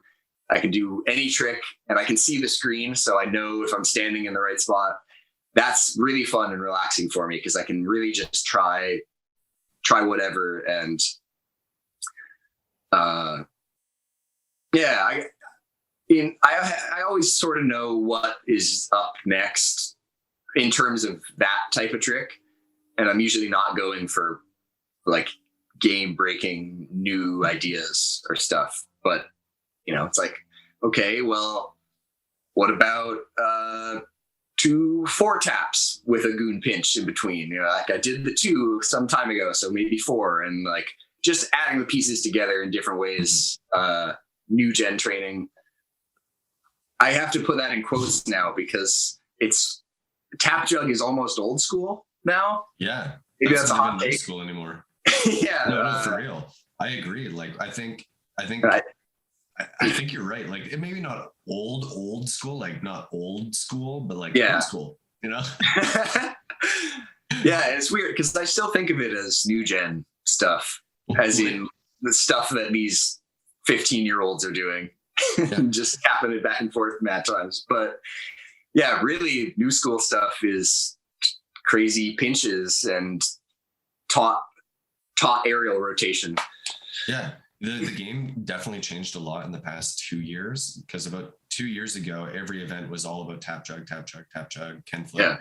I can do any trick and I can see the screen. So I know if I'm standing in the right spot. That's really fun and relaxing for me because I can really just try whatever. And I always sort of know what is up next in terms of that type of trick. And I'm usually not going for like game breaking new ideas or stuff, but it's like, okay, well, what about, 2 4-taps with a goon pinch in between, like I did the 2 some time ago, so maybe 4, and like just adding the pieces together in different ways. New gen training. I have to put that in quotes now because it's tap jug is almost old school now. Yeah. Maybe that's a hot take. Old school anymore. Yeah. No, for real. I agree. Like I think you're right. Like it maybe not old school, like not old school, but like old school, Yeah, it's weird because I still think of it as new gen stuff, as in the stuff that these 15-year-olds are doing, just tapping it back and forth mad times. But yeah, really new school stuff is crazy pinches and taut aerial rotation. Yeah. The game definitely changed a lot in the past 2 years because about 2 years ago, every event was all about tap jug, Ken flip,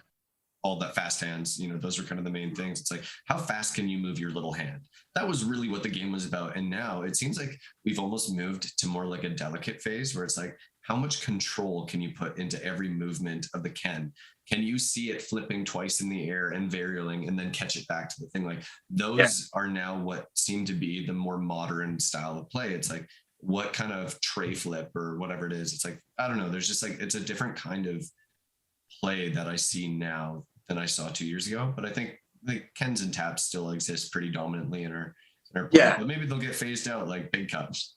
all that fast hands. Those were kind of the main things. It's like, how fast can you move your little hand? That was really what the game was about. And now it seems like we've almost moved to more like a delicate phase where it's like, how much control can you put into every movement of the Ken? Can you see it flipping twice in the air and varialing and then catch it back to the thing? Like those are now what seem to be the more modern style of play. It's like, what kind of tray flip or whatever it is. It's like, I don't know. There's just like, it's a different kind of play that I see now than I saw 2 years ago. But I think the Kens and taps still exist pretty dominantly in our play. Yeah. But maybe they'll get phased out like big cups.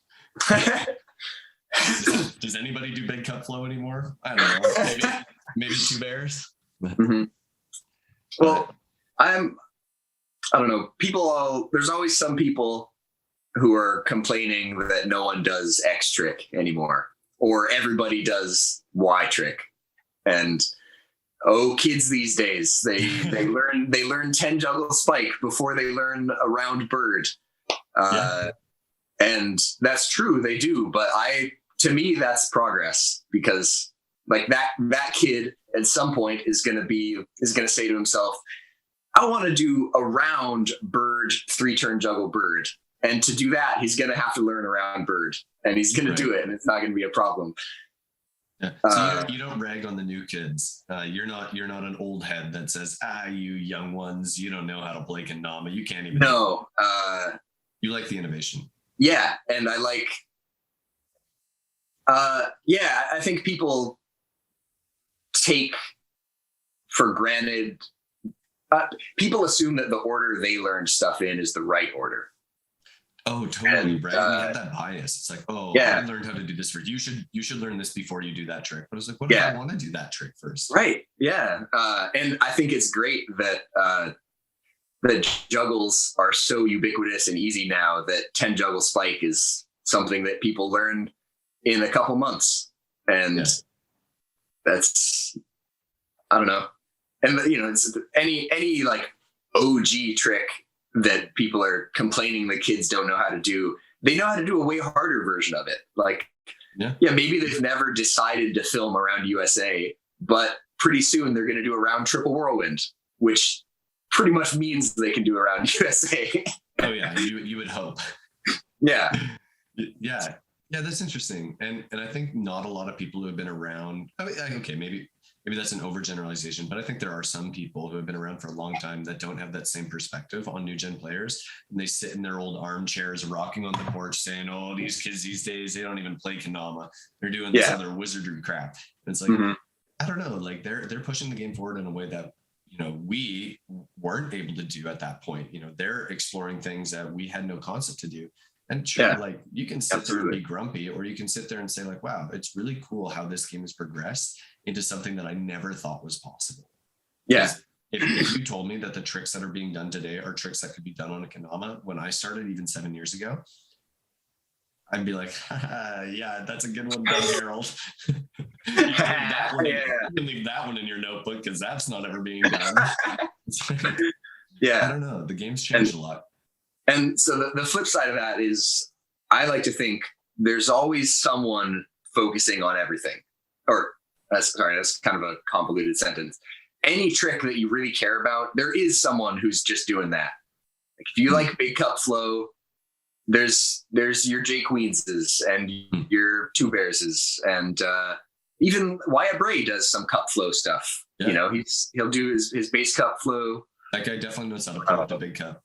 Does anybody do big cup flow anymore? I don't know. Maybe two bears. Mm-hmm. Well, I don't know. There's always some people who are complaining that no one does XTrick anymore, or everybody does Y-trick. And kids these days, they learn 10 juggle spike before they learn a round bird. And that's true, they do, but to me that's progress, because like that kid at some point is going to say to himself, I want to do a round bird 3-turn juggle bird. And to do that, he's going to have to learn a round bird, and he's going to do it, and it's not going to be a problem. Yeah. So you don't rag on the new kids. You're not an old head that says, you young ones, you don't know how to play Kendama. You can't even. No. You like the innovation. Yeah. And I like, I think people take for granted, people assume that the order they learn stuff in is the right order. Oh, totally, right. We have that bias. It's like, I learned how to do this first. You should learn this before you do that trick. But I was like, what if I want to do that trick first? Right. Yeah. And I think it's great that the juggles are so ubiquitous and easy now that 10 juggle spike is something that people learn in a couple months. And that's, I don't know. And it's any like OG trick that people are complaining the kids don't know how to do, they know how to do a way harder version of it. Like, maybe they've never decided to film around USA, but pretty soon they're going to do a round triple whirlwind, which pretty much means they can do around USA. Oh yeah, you would hope. Yeah. Yeah, that's interesting. And I think not a lot of people who have been around, maybe that's an overgeneralization, but I think there are some people who have been around for a long time that don't have that same perspective on new gen players. And they sit in their old armchairs rocking on the porch saying, these kids these days, they don't even play Kendama. They're doing this other wizardry crap. And it's like, I don't know, like they're pushing the game forward in a way that, we weren't able to do at that point. They're exploring things that we had no concept to do. And sure, like you can sit there and be grumpy, or you can sit there and say like, wow, it's really cool how this game has progressed into something that I never thought was possible. Yeah. If you told me that the tricks that are being done today are tricks that could be done on a Kendama when I started even 7 years ago, I'd be like, yeah, that's a good one, Herald. You can leave that one in your notebook because that's not ever being done. I don't know. The game's changed a lot. And so the flip side of that is, I like to think there's always someone focusing on everything. Or, that's kind of a convoluted sentence. Any trick that you really care about, there is someone who's just doing that. Like if you like big cup flow, there's your J Queenses and your Two Bearses, and even Wyatt Bray does some cup flow stuff. Yeah. He'll do his base cup flow. That guy definitely knows how to play with the big cup.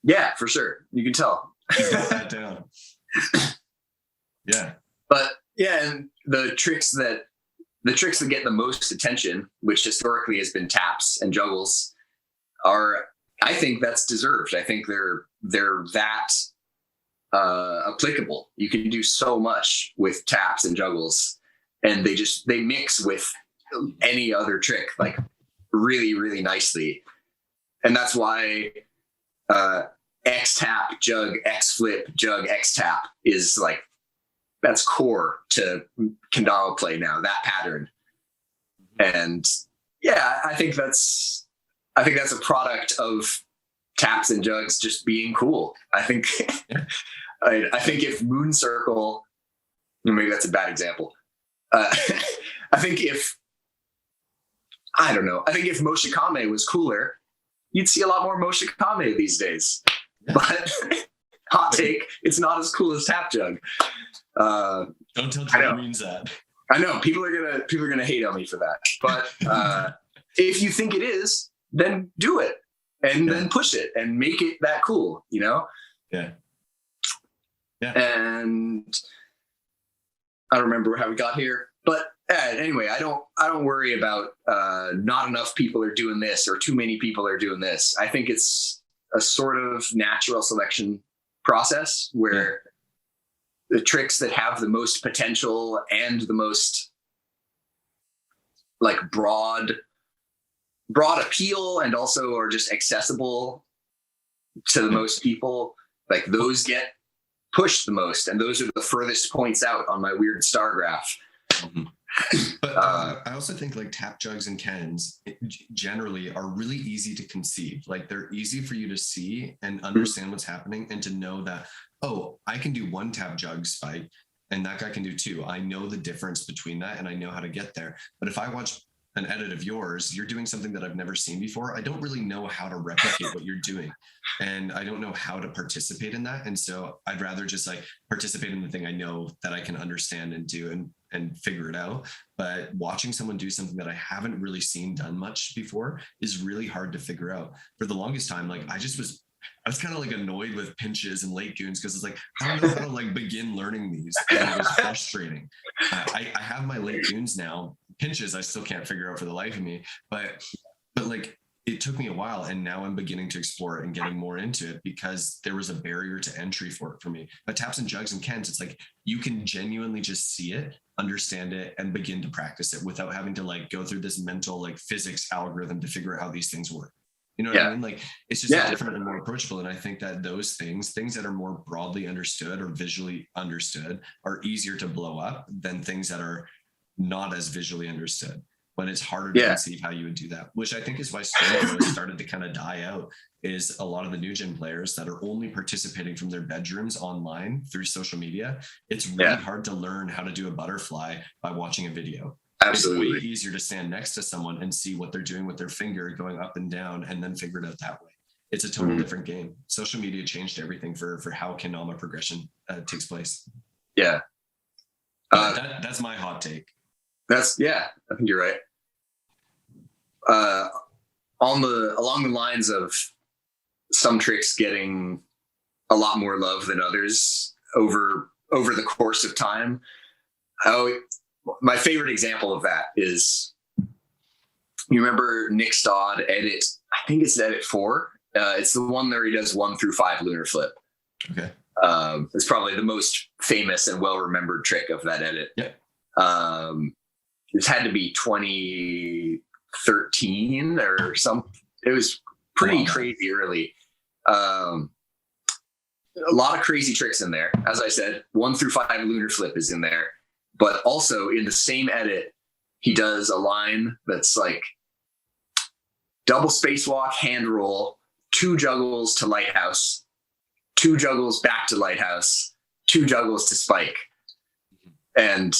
Yeah, for sure. You can tell. He's got that down. Yeah. But and the tricks that get the most attention, which historically has been taps and juggles, I think that's deserved. I think they're that applicable. You can do so much with taps and juggles, and they mix with any other trick like really, really nicely. And that's why X tap, jug, X flip, jug, X tap is like, that's core to Kendama play now, that pattern. And I think that's a product of taps and jugs just being cool. I think I think if Moon Circle, maybe that's a bad example. I think if Moshikame was cooler, you'd see a lot more Moshikame these days. But hot take, it's not as cool as Tap Jug. Don't tell Dreams that. I know people are gonna hate on me for that, but if you think it is, then do it and then push it and make it that cool, you know? Yeah. And I don't remember how we got here, but anyway, I don't worry about not enough people are doing this or too many people are doing this. I think it's a sort of natural selection process where the tricks that have the most potential and the most like broad appeal and also are just accessible to the most people, like those get pushed the most, and those are the furthest points out on my weird star graph. Mm-hmm. But I also think like tap jugs and Kens generally are really easy to conceive. Like they're easy for you to see and understand what's happening and to know that, oh, I can do one tap jug spike and that guy can do two. I know the difference between that and I know how to get there. But if I watch an edit of yours, you're doing something that I've never seen before. I don't really know how to replicate what you're doing. And I don't know how to participate in that. And so I'd rather just like participate in the thing I know that I can understand and do and figure it out. But watching someone do something that I haven't really seen done much before is really hard to figure out. For the longest time, like I was kind of like annoyed with pinches and late goons because it's like, I don't know how to like begin learning these. And it was frustrating. I have my late goons now. Pinches I still can't figure out for the life of me, but like it took me a while, and now I'm beginning to explore it and getting more into it because there was a barrier to entry for it for me. But taps and jugs and Kens, it's like you can genuinely just see it, understand it, and begin to practice it without having to like go through this mental like physics algorithm to figure out how these things work. You know what I mean? Like it's just different and more approachable. And I think that those things that are more broadly understood or visually understood are easier to blow up than things that are not as visually understood, when it's harder to conceive how you would do that, which I think is why Stodd started to kind of die out. Is a lot of the new gen players that are only participating from their bedrooms online through social media. It's really hard to learn how to do a butterfly by watching a video. Absolutely. It's way easier to stand next to someone and see what they're doing with their finger going up and down and then figure it out that way. It's a total different game. Social media changed everything for how Kendama progression takes place. Yeah. That's my hot take. I think you're right. Along the lines of some tricks getting a lot more love than others over the course of time. My favorite example of that is, you remember Nick Stodd edit, I think it's edit 4. It's the one where he does 1 through 5 lunar flip. Okay. It's probably the most famous and well-remembered trick of that edit. Yeah. This had to be 2013 or something. It was pretty crazy early. A lot of crazy tricks in there. As I said, 1 through 5 lunar flip is in there. But also in the same edit, he does a line that's like double spacewalk, hand roll, 2 juggles to lighthouse, 2 juggles back to lighthouse, 2 juggles to spike. And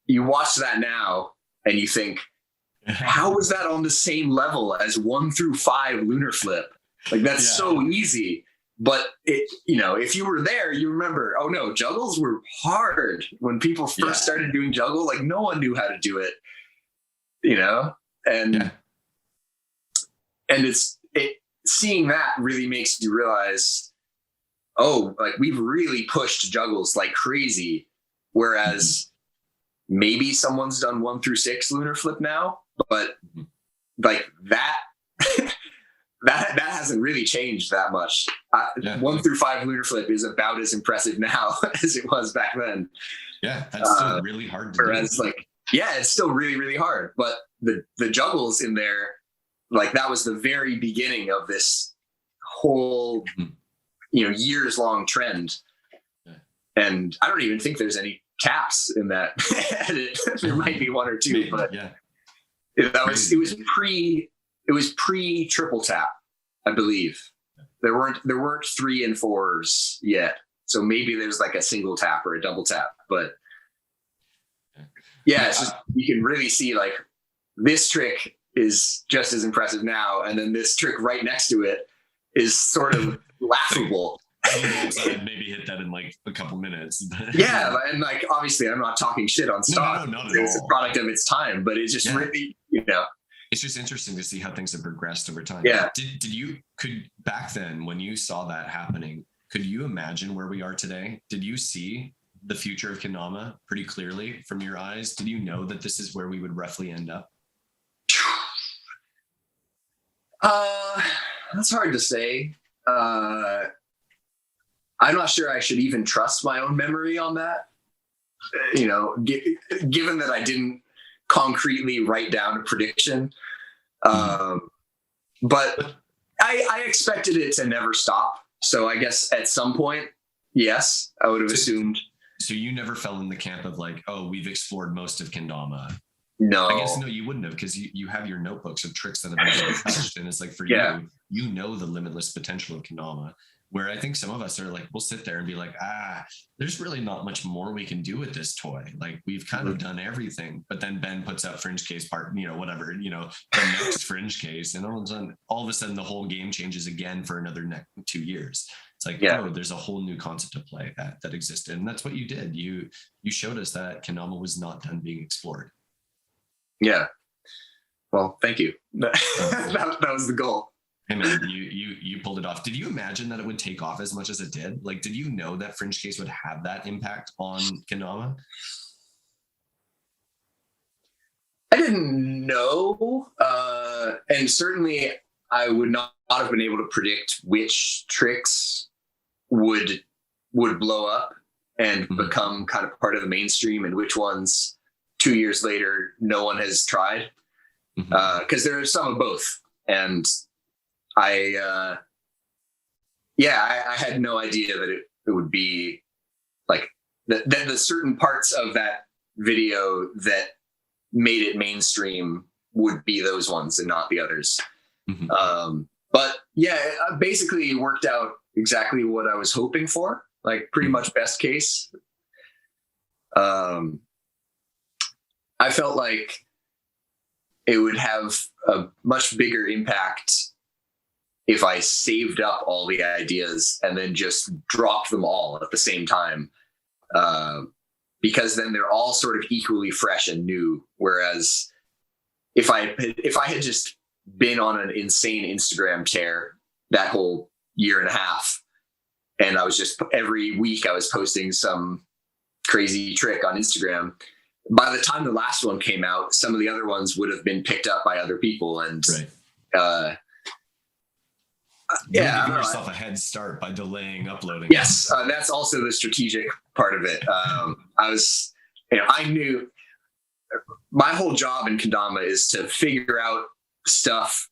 you watch that now and you think, how was that on the same level as 1 through 5 lunar flip? Like that's so easy. But it, if you were there, you remember, oh no, juggles were hard when people first started doing juggle. Like no one knew how to do it, and seeing that really makes you realize, oh, like we've really pushed juggles like crazy. Whereas maybe someone's done 1 through 6 lunar flip now, but like that, that hasn't really changed that much. 1 through 5 lunar flip is about as impressive now as it was back then. Yeah, that's still really hard to whereas do. It's still really, really hard. But the juggles in there, like that was the very beginning of this whole, years long trend. Yeah. And I don't even think there's any taps in that edit. There might be 1 or 2, maybe, but it was pre triple tap, I believe. There weren't 3 and 4s yet. So maybe there's like a single tap or a double tap, but it's just, you can really see like this trick is just as impressive now. And then this trick right next to it is sort of laughable. maybe hit that in like a couple minutes. Yeah, and like obviously I'm not talking shit on Stodd. No, not at it's all. a product of its time, but it's just really, it's just interesting to see how things have progressed over time. Yeah. Could back then when you saw that happening, could you imagine where we are today? Did you see the future of Kendama pretty clearly from your eyes? Did you know that this is where we would roughly end up? That's hard to say. I'm not sure I should even trust my own memory on that. Given that I didn't concretely write down a prediction. But I expected it to never stop. So I guess at some point, yes, I would have assumed. So you never fell in the camp of like, oh, we've explored most of Kendama. No. I guess no, you wouldn't have, because you have your notebooks of tricks that have been touched, and it's like for you know the limitless potential of Kendama. Where I think some of us are like, we'll sit there and be like, there's really not much more we can do with this toy. Like we've kind of done everything. But then Ben puts out Fringe Case part, whatever, the next Fringe Case, and all of a sudden the whole game changes again for another 2 years. It's like, oh, there's a whole new concept of play that existed. And that's what you did. You showed us that Kendama was not done being explored. Yeah. Well, thank you. that was the goal. Hey man, you pulled it off. Did you imagine that it would take off as much as it did? Like, did you know that Fringe Case would have that impact on Kendama? I didn't know. And certainly I would not have been able to predict which tricks would blow up and become kind of part of the mainstream, and which ones 2 years later no one has tried. Because there are some of both. And I had no idea that it would be like the certain parts of that video that made it mainstream would be those ones and not the others. But yeah, basically it worked out exactly what I was hoping for, like pretty much best case. I felt like it would have a much bigger impact if I saved up all the ideas and then just dropped them all at the same time. Because then they're all sort of equally fresh and new. Whereas if I had just been on an insane Instagram tear that whole year and a half, and I was just every week I was posting some crazy trick on Instagram, by the time the last one came out, some of the other ones would have been picked up by other people. And give yourself a head start by delaying uploading. Yes, that's also the strategic part of it. I knew my whole job in Kendama is to figure out stuff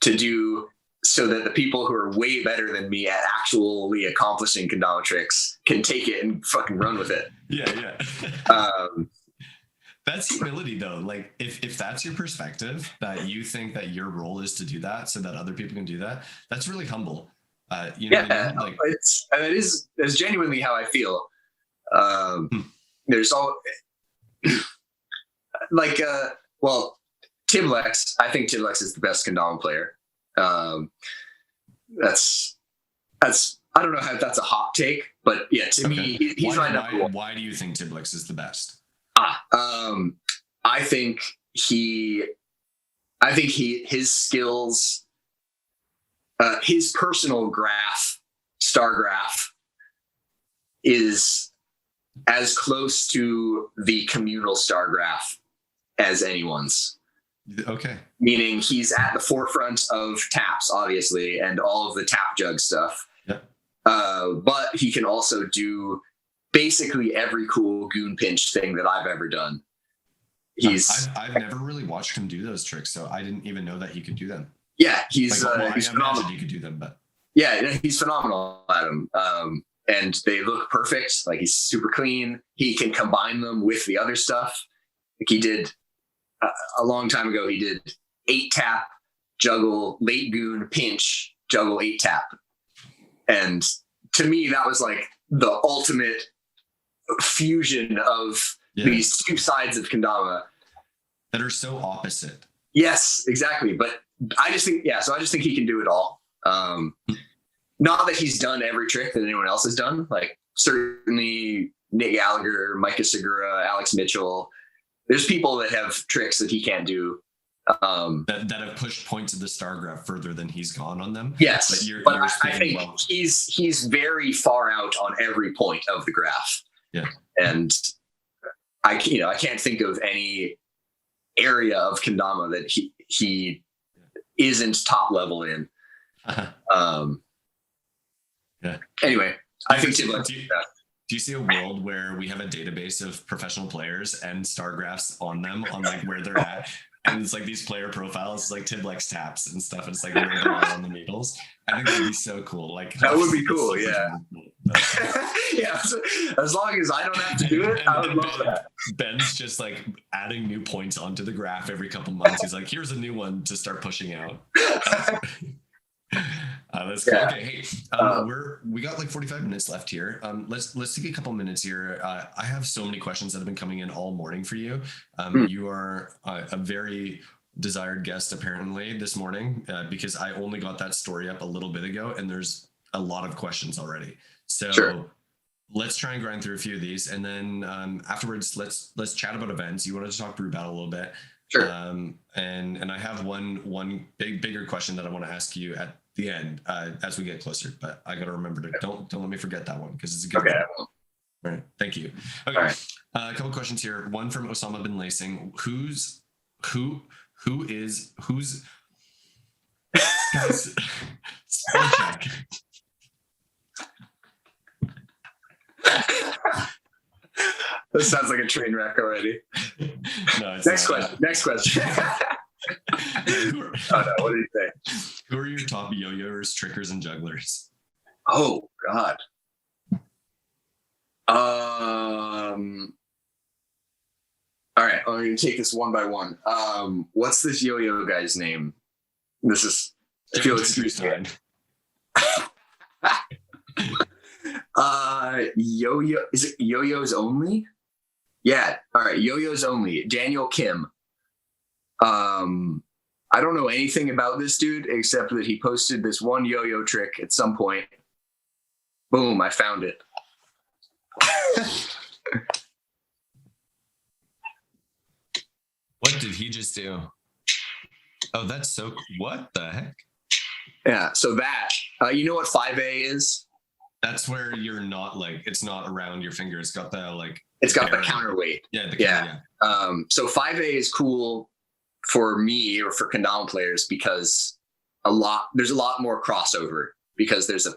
to do so that the people who are way better than me at actually accomplishing Kendama tricks can take it and fucking run with it. Yeah. That's humility though. Like if that's your perspective, that you think that your role is to do that so that other people can do that, that's really humble. You know what I mean? Like, it's genuinely how I feel. There's all like, Tiblex, I think Tiblex is the best Kendama player. That's I don't know if that's a hot take, but yeah, to me, he's my number one. Why do you think Tiblex is the best? I think his skills, his personal star graph is as close to the communal star graph as anyone's. Okay. Meaning he's at the forefront of taps, obviously, and all of the tap jug stuff. Yeah. But he can also do basically every cool goon pinch thing that I've ever done. I've never really watched him do those tricks, so I didn't even know that he could do them. Yeah, he's phenomenal. He could do them, but yeah, he's phenomenal at them. And they look perfect. Like he's super clean. He can combine them with the other stuff. Like he did a long time ago. He did 8 tap, juggle, late goon, pinch, juggle, 8 tap, and to me that was like the ultimate fusion of these two sides of Kendama that are so opposite. Yes, exactly. But I just think, so I just think he can do it all. not that he's done every trick that anyone else has done. Like certainly Nate Gallagher, Micah Segura, Alex Mitchell. There's people that have tricks that he can't do. That have pushed points of the star graph further than he's gone on them. Yes, but I think he's very far out on every point of the graph. Yeah, and I can't think of any area of kendama that he isn't top level in. Yeah. Anyway, I think do you see a world where we have a database of professional players and star graphs on them, on like where they're at? And it's like these player profiles, like Tib likes taps and stuff. And it's like where they're at on the needles. I think that'd be so cool. Like that would be cool, yeah. Yeah, as long as I don't have to do it, I would love that. Ben's just like adding new points onto the graph every couple months. He's like, here's a new one to start pushing out. That's cool. Yeah. Okay, hey, we got like 45 minutes left here. Let's take a couple minutes here. I have so many questions that have been coming in all morning for you. You are a very desired guest apparently this morning because I only got that story up a little bit ago, and there's a lot of questions already. So sure. Let's try and grind through a few of these, and then afterwards, let's chat about events. You wanted to talk Brew Battle a little bit. Sure. And I have one bigger question that I want to ask you at the end as we get closer, but I got to remember to don't let me forget that one because it's a good one. All right, thank you. Okay, all right. A couple questions here. One from Osama bin Lacing. Who's guys, spell check. This sounds like a train wreck already. No, Next question. Oh no, what did he say? Who are your top yo-yoers, trickers, and jugglers? Oh God. All right, I'm going to take this one by one. What's this yo-yo guy's name? This is yo-yo. Is it yo-yos only? Yeah. All right. Yo-yos only. Daniel Kim. I don't know anything about this dude except that he posted this one yo-yo trick at some point. Boom! I found it. What did he just do? Oh, that's so. What the heck? Yeah. So that you know what 5A is? That's where you're not like it's not around your finger. It's got the like. It's got the counterweight. Yeah. So 5A is cool for me or for kendama players because there's a lot more crossover because there's a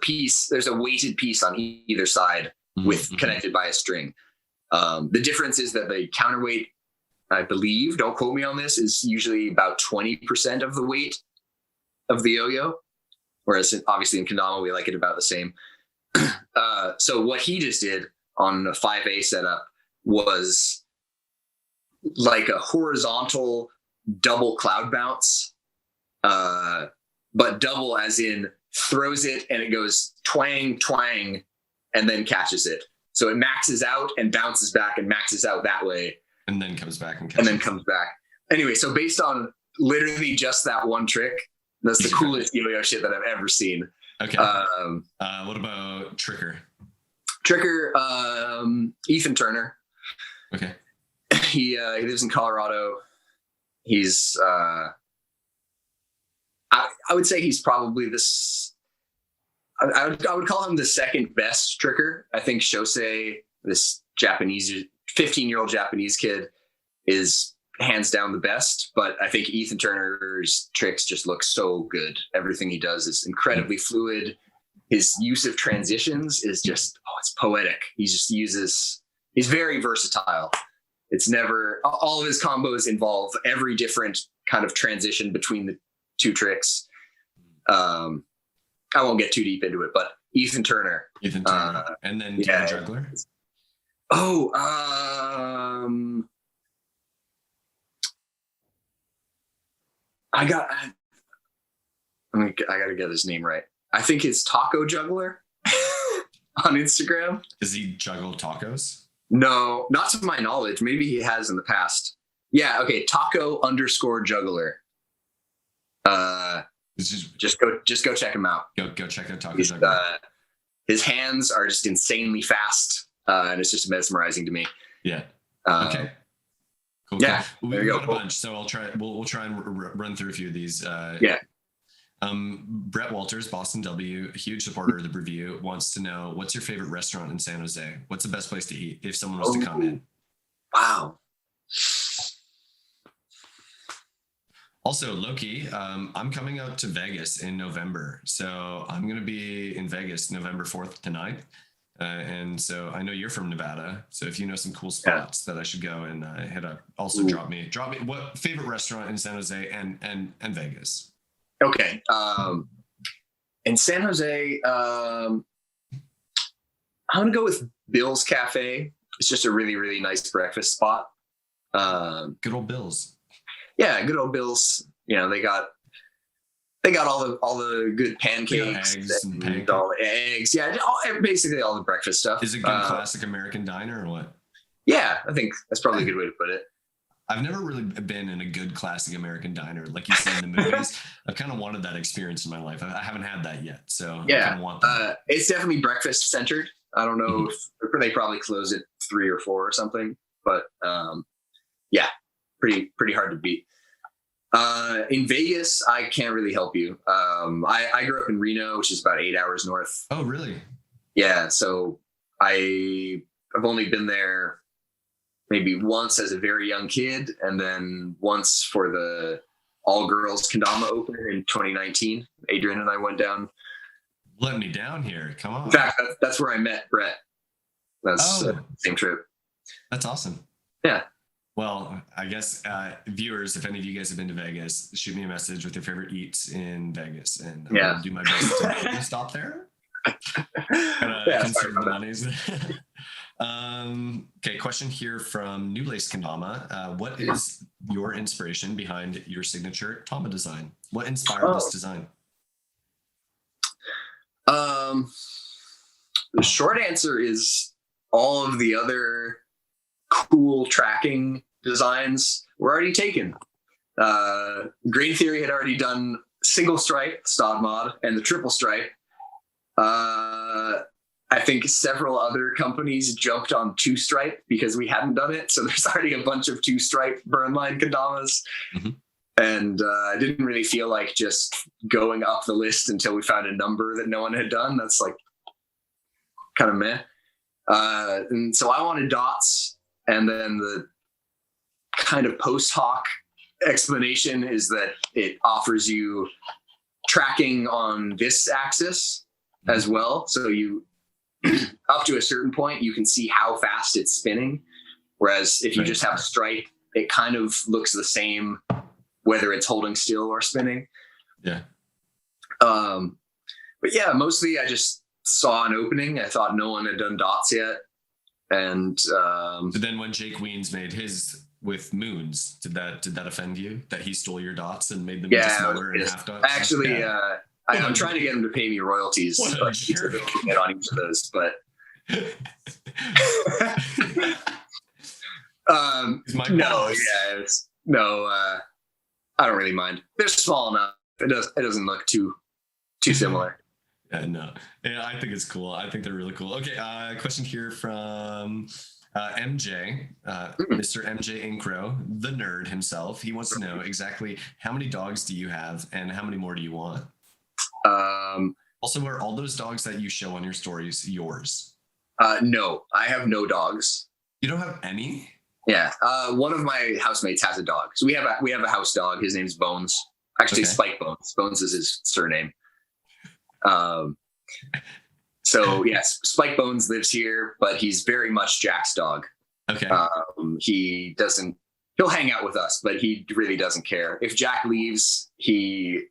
weighted piece on either side connected by a string. The difference is that the counterweight, I believe, don't quote me on this, is usually about 20% of the weight of the yo-yo, whereas obviously in kendama we like it about the same. So what he just did on a 5A setup was like a horizontal double cloud bounce, but double as in throws it and it goes twang, twang, and then catches it. So it maxes out and bounces back and maxes out that way. And then comes back comes back. Anyway, so based on literally just that one trick, that's the coolest yo-yo shit that I've ever seen. Okay. What about Tricker? Tricker, Ethan Turner. Okay. He lives in Colorado. He's I would say he's probably this. I would call him the second best tricker. I think Shosei, this 15-year-old Japanese kid, is hands down the best. But I think Ethan Turner's tricks just look so good. Everything he does is incredibly fluid. His use of transitions is just, it's poetic. He's very versatile. It's never, all of his combos involve every different kind of transition between the two tricks. I won't get too deep into it, but Ethan Turner. And then the juggler? I got to get his name right. I think it's Taco Juggler on Instagram. Does he juggle tacos? No, not to my knowledge. Maybe he has in the past. Yeah, okay. Taco _juggler. Just go check him out. Go check out Taco Juggler. His hands are just insanely fast, and it's just mesmerizing to me. Yeah. Okay. Cool. Yeah. Cool. There We've you got go. a bunch, so we'll try and run through a few of these. Yeah. Brett Walters, Boston W, huge supporter of the BREWVIEW, wants to know, what's your favorite restaurant in San Jose? What's the best place to eat if someone was to come in? Wow. Also, Loki, I'm coming out to Vegas in November. So I'm going to be in Vegas November 4th to 9th. And so I know you're from Nevada. So if you know some cool spots that I should go and hit up, also drop me what favorite restaurant in San Jose and Vegas. Okay. In San Jose, I'm going to go with Bill's Cafe. It's just a really, really nice breakfast spot. Good old Bill's. Yeah, good old Bill's. You know, they got all the good pancakes, and all the eggs. Yeah, basically all the breakfast stuff. Is it good classic American diner or what? Yeah, I think that's probably a good way to put it. I've never really been in a good classic American diner like you see in the movies. I've kind of wanted that experience in my life. I haven't had that yet, so yeah, I kind of want that. It's definitely breakfast centered. I don't know if they probably close at 3 or 4 or something, but yeah, pretty hard to beat. In Vegas, I can't really help you. I grew up in Reno, which is about 8 hours north. Oh, really? Yeah, so I've only been there maybe once as a very young kid, and then once for the all-girls Kendama Open in 2019. Adrian and I went down. Let me down here. Come on. In fact, that's where I met Brett. That's the same trip. That's awesome. Yeah. Well, I guess viewers, if any of you guys have been to Vegas, shoot me a message with your favorite eats in Vegas, and I'll do my best to stop there. Conserve the monies. Okay, question here from New Lace Kendama. What is your inspiration behind your signature Tama design? What inspired this design? The short answer is all of the other cool tracking designs were already taken. Green Theory had already done single stripe Stodd mod and the triple stripe. I think several other companies jumped on 2-stripe because we hadn't done it. So there's already a bunch of 2-stripe burn line kendamas. Mm-hmm. And I didn't really feel like just going up the list until we found a number that no one had done. That's like kind of meh. And so I wanted dots. And then the kind of post hoc explanation is that it offers you tracking on this axis as well. So you, up to a certain point, you can see how fast it's spinning. Whereas if you just have a stripe, it kind of looks the same, whether it's holding still or spinning. Yeah. But yeah, mostly I just saw an opening. I thought no one had done dots yet. And so then when Jake Weens made his with moons, did that offend you that he stole your dots and made them smaller and half dots? Actually, I'm trying to get him to pay me royalties but he's a little bit on each of those, but I don't really mind. They're small enough. It doesn't look too similar. Yeah, I think it's cool. I think they're really cool. Okay, question here from MJ, Mr. MJ Incro, the nerd himself. He wants to know exactly how many dogs do you have and how many more do you want? Also, are all those dogs that you show on your stories yours? No, I have no dogs. You don't have any? Yeah, one of my housemates has a dog. So we have a house dog. His name's Bones. Actually, Spike Bones. Bones is his surname. So yes, Spike Bones lives here, but he's very much Jack's dog. Okay. He'll hang out with us, but he really doesn't care. If Jack leaves, it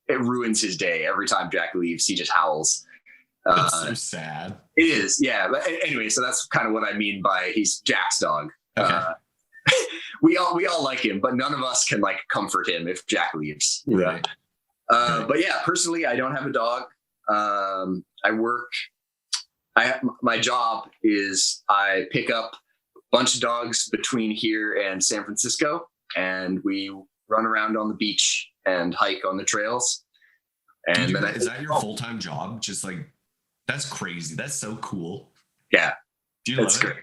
ruins his day. Every time Jack leaves, he just howls. That's so sad. It is, yeah. But anyway, so that's kind of what I mean by he's Jack's dog. Okay. We all like him, but none of us can like comfort him if Jack leaves. Right. But yeah, personally, I don't have a dog. My job is I pick up a bunch of dogs between here and San Francisco, and we run around on the beach and hike on the trails. And then is that your full-time job? Just like, that's crazy. That's so cool. Yeah. Do you love It's it? great.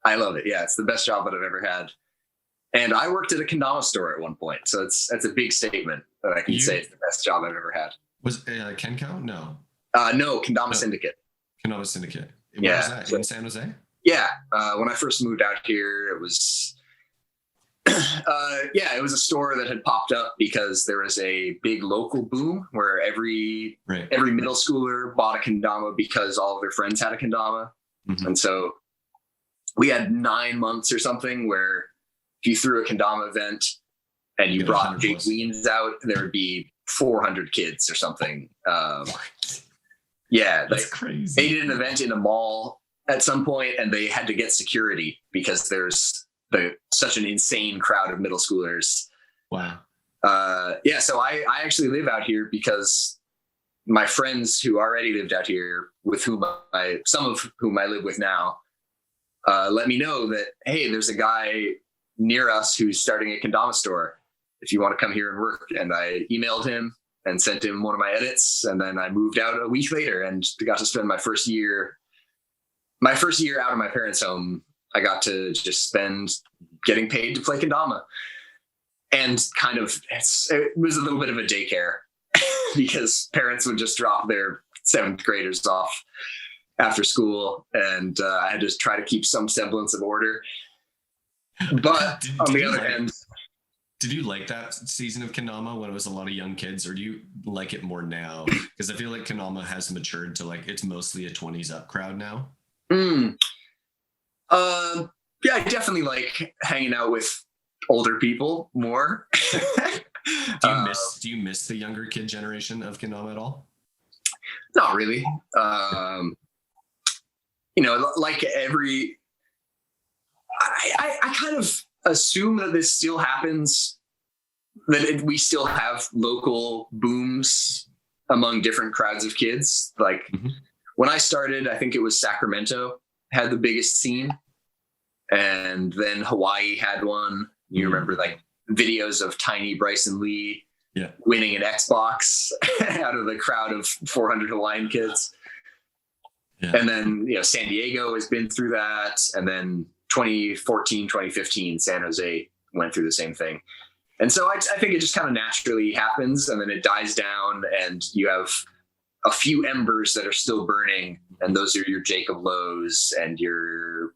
I love it. Yeah. It's the best job that I've ever had. And I worked at a kendama store at one point. So that's a big statement that I can say it's the best job I've ever had. Was Kenco? No. No, Kendama Syndicate. Kendama Syndicate. Where Yeah. was that? In San Jose? Yeah. When I first moved out here, it was, it was a store that had popped up because there was a big local boom where every middle schooler bought a kendama because all of their friends had a kendama. Mm-hmm. And so we had 9 months or something where if you threw a kendama event and you brought big weens out, there would be 400 kids or something. That's crazy. They did an event in a mall at some point and they had to get security because there's such an insane crowd of middle schoolers. Wow. So I actually live out here because my friends who already lived out here, with whom some of whom I live with now, let me know that, hey, there's a guy near us who's starting a kendama store. If you want to come here and work. And I emailed him and sent him one of my edits. And then I moved out a week later and got to spend my first year out of my parents' home. I got to just spend getting paid to play kendama. And kind of, it was a little bit of a daycare because parents would just drop their 7th graders off after school. And I had to try to keep some semblance of order. But on the other hand, did you like that season of kendama when it was a lot of young kids, or do you like it more now? Because I feel like kendama has matured to like, it's mostly a 20s up crowd now. Yeah, I definitely like hanging out with older people more. Do you miss the younger kid generation of kendama at all? Not really. Like I kind of assume that this still happens, that we still have local booms among different crowds of kids. Like when I started, I think it was Sacramento had the biggest scene. And then Hawaii had one. You remember like videos of tiny Bryson Lee winning an Xbox out of the crowd of 400 Hawaiian kids. Yeah. And then, San Diego has been through that. And then 2014, 2015, San Jose went through the same thing. And so I think it just kind of naturally happens and then it dies down and you have a few embers that are still burning. And those are your Jacob Lowe's and your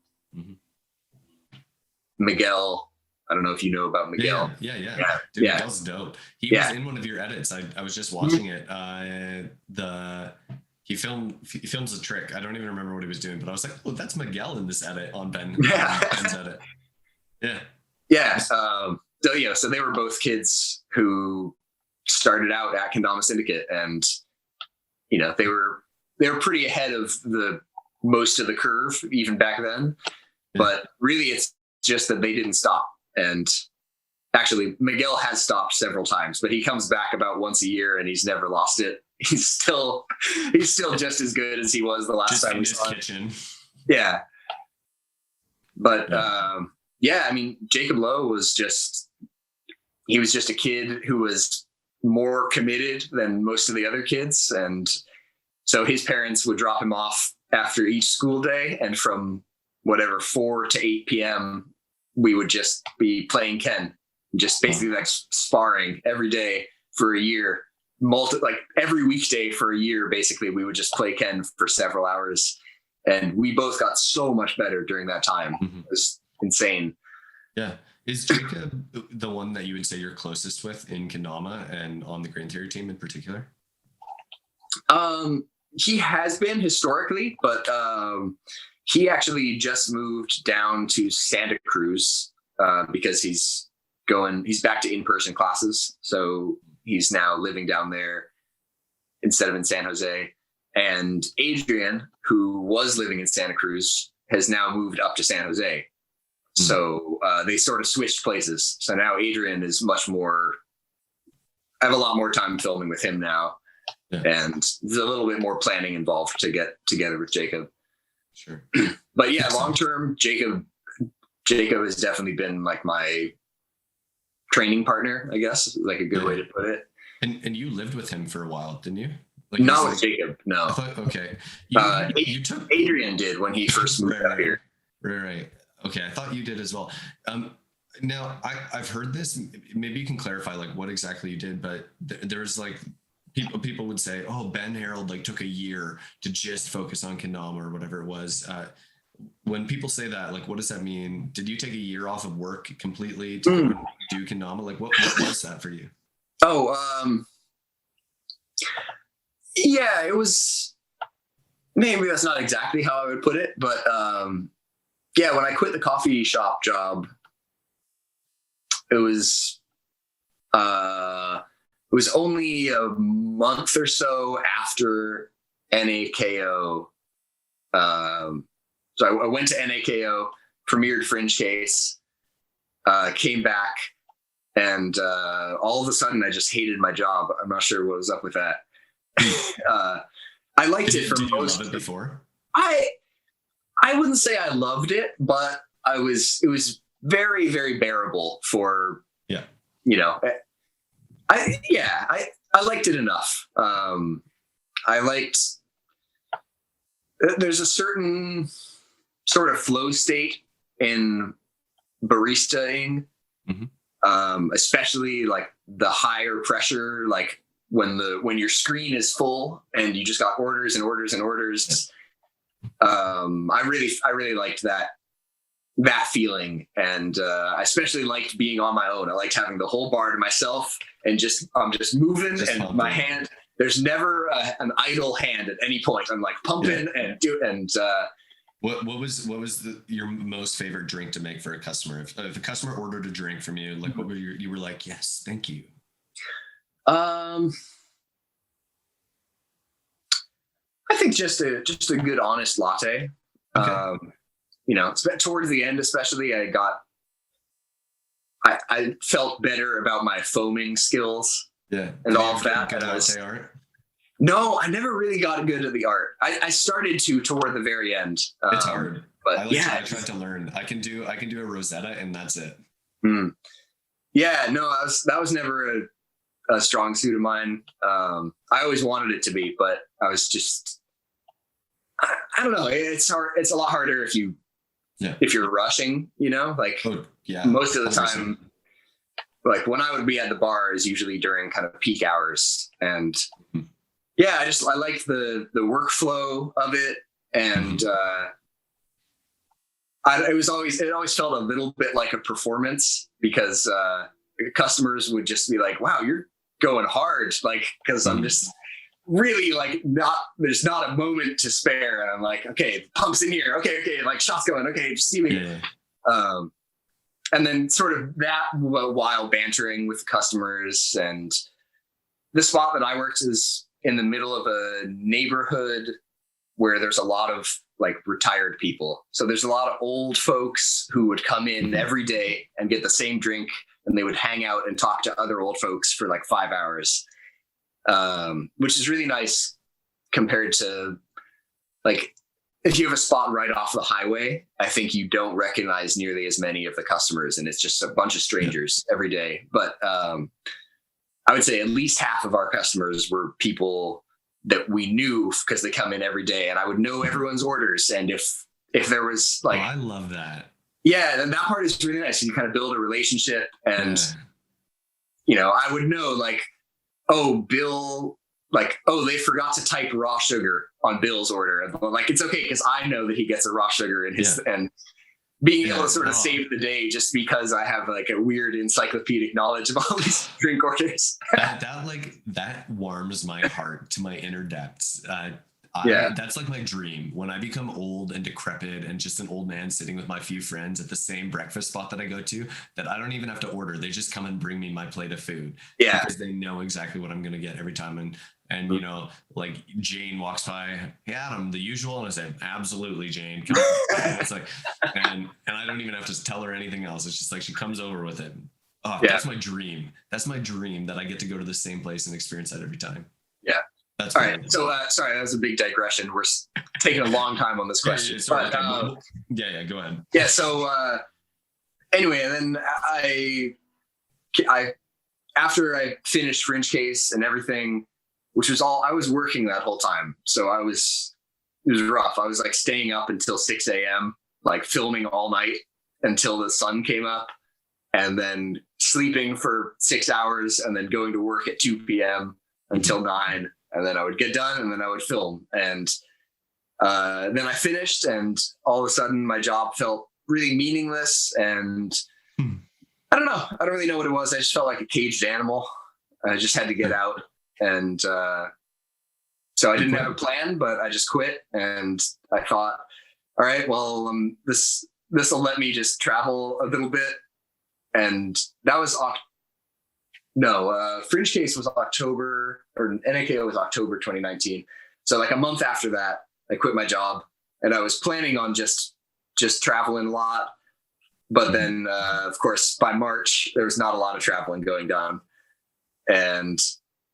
Miguel. I don't know if you know about Miguel. Yeah. Dude, Miguel's dope. He was in one of your edits. I was just watching it. He films a trick. I don't even remember what he was doing, but I was like, oh, that's Miguel in this edit on Ben's edit. Yeah. So they were both kids who started out at Kendama Syndicate, and they were pretty ahead of the most of the curve even back then. But really, it's just that they didn't stop. And actually, Miguel has stopped several times, but he comes back about once a year, and he's never lost it. He's still just as good as he was the last time we saw him. Yeah. But I mean, Jacob Lowe was just a kid who was more committed than most of the other kids. And so his parents would drop him off after each school day. And from 4 to 8 p.m., we would just be playing Ken, just basically like sparring every day for a year. Every weekday for a year, basically, we would just play Ken for several hours. And we both got so much better during that time. It was insane. Yeah. Is Jacob the one that you would say you're closest with in Kendama and on the Grain Theory team in particular? He has been historically, but he actually just moved down to Santa Cruz because he's back to in-person classes. So he's now living down there instead of in San Jose. And Adrian, who was living in Santa Cruz, has now moved up to San Jose. So they sort of switched places. So now Adrian is I have a lot more time filming with him now. Yeah. And there's a little bit more planning involved to get together with Jacob. Sure. But yeah, long-term, Jacob has definitely been like my training partner, I guess, like a good way to put it. And you lived with him for a while, didn't you? Not with Jacob, no. Okay. You took Adrian did when he first moved up here. Right. Okay, I thought you did as well. Now I've heard this. Maybe you can clarify like what exactly you did, but there's like people would say, oh, Ben Herald like took a year to just focus on Kendama or whatever it was. When people say that, like, what does that mean? Did you take a year off of work completely to do Kendama? Like, what was that for you? Oh, yeah, it was. Maybe that's not exactly how I would put it, but yeah, when I quit the coffee shop job, it was only a month or so after NAKO. So I went to NAKO, premiered Fringe Case, came back, and all of a sudden I just hated my job. I'm not sure what was up with that. I liked it for most. Did you love it before? I wouldn't say I loved it, but it was very, very bearable for, you know, I liked it enough. There's a certain sort of flow state in baristaing, especially like the higher pressure, like when your screen is full and you just got orders and orders and orders. I really liked that feeling, and I especially liked being on my own. I liked having the whole bar to myself, and I'm just moving, and my hand. There's never an idle hand at any point. I'm like pumping and do and. What was your most favorite drink to make for a customer? If a customer ordered a drink from you, like what were you were like, yes, thank you. I think just a good honest latte. Okay. You know, towards the end, especially, I felt better about my foaming skills. Yeah, and all of that. Good latte art. No, I never really got good at the art. I started to toward the very end. It's hard, but I tried to learn. I can do a Rosetta, and that's it. Yeah, no, that was never a strong suit of mine. I always wanted it to be, but I was just, I don't know. It's hard. It's a lot harder if you're rushing, you know, like most of the 100%. Time, like when I would be at the bar is usually during kind of peak hours. And I liked the workflow of it. And it always felt a little bit like a performance, because customers would just be like, wow, you're going hard. Like, cause I'm just really like there's not a moment to spare. And I'm like, okay, pumps in here. Okay. Like shots going. Okay. Just see me. Yeah. And then sort of that while bantering with customers. And the spot that I worked is in the middle of a neighborhood where there's a lot of like retired people. So there's a lot of old folks who would come in every day and get the same drink, and they would hang out and talk to other old folks for like 5 hours, which is really nice compared to like, if you have a spot right off the highway, I think you don't recognize nearly as many of the customers, and it's just a bunch of strangers every day. But I would say at least half of our customers were people that we knew because they come in every day, and I would know everyone's orders. And if there was like, I love that. Yeah, and that part is really nice. You kind of build a relationship, and you know, I would know like, oh, Bill. Like, oh, they forgot to type raw sugar on Bill's order. And like, it's okay, because I know that he gets a raw sugar in his, and being able to sort of save the day just because I have like a weird encyclopedic knowledge of all these drink orders. that warms my heart to my inner depths. That's like my dream. When I become old and decrepit and just an old man sitting with my few friends at the same breakfast spot that I go to, that I don't even have to order. They just come and bring me my plate of food. Yeah. Because they know exactly what I'm going to get every time. And you know, like Jane walks by, hey, Adam, the usual. And I say, absolutely, Jane. Come on. And it's like, and I don't even have to tell her anything else. It's just like, she comes over with it. Oh, that's my dream. That's my dream, that I get to go to the same place and experience that every time. Yeah. That's all right. So, sorry, that was a big digression. We're taking a long time on this question. Go ahead. Yeah. So, anyway, and then I after I finished Fringe Case and everything, which was all, I was working that whole time. So it was rough. I was like staying up until 6 a.m., like filming all night until the sun came up, and then sleeping for 6 hours and then going to work at 2 p.m. until 9. And then I would get done and then I would film. And then I finished, and all of a sudden my job felt really meaningless. And I don't know. I don't really know what it was. I just felt like a caged animal. I just had to get out. And so I didn't have a plan, but I just quit. And I thought, all right, well, this will let me just travel a little bit. And that was Fringe Case was October, or NAKO was October 2019. So like a month after that, I quit my job, and I was planning on just traveling a lot. But then, of course, by March, there was not a lot of traveling going down. And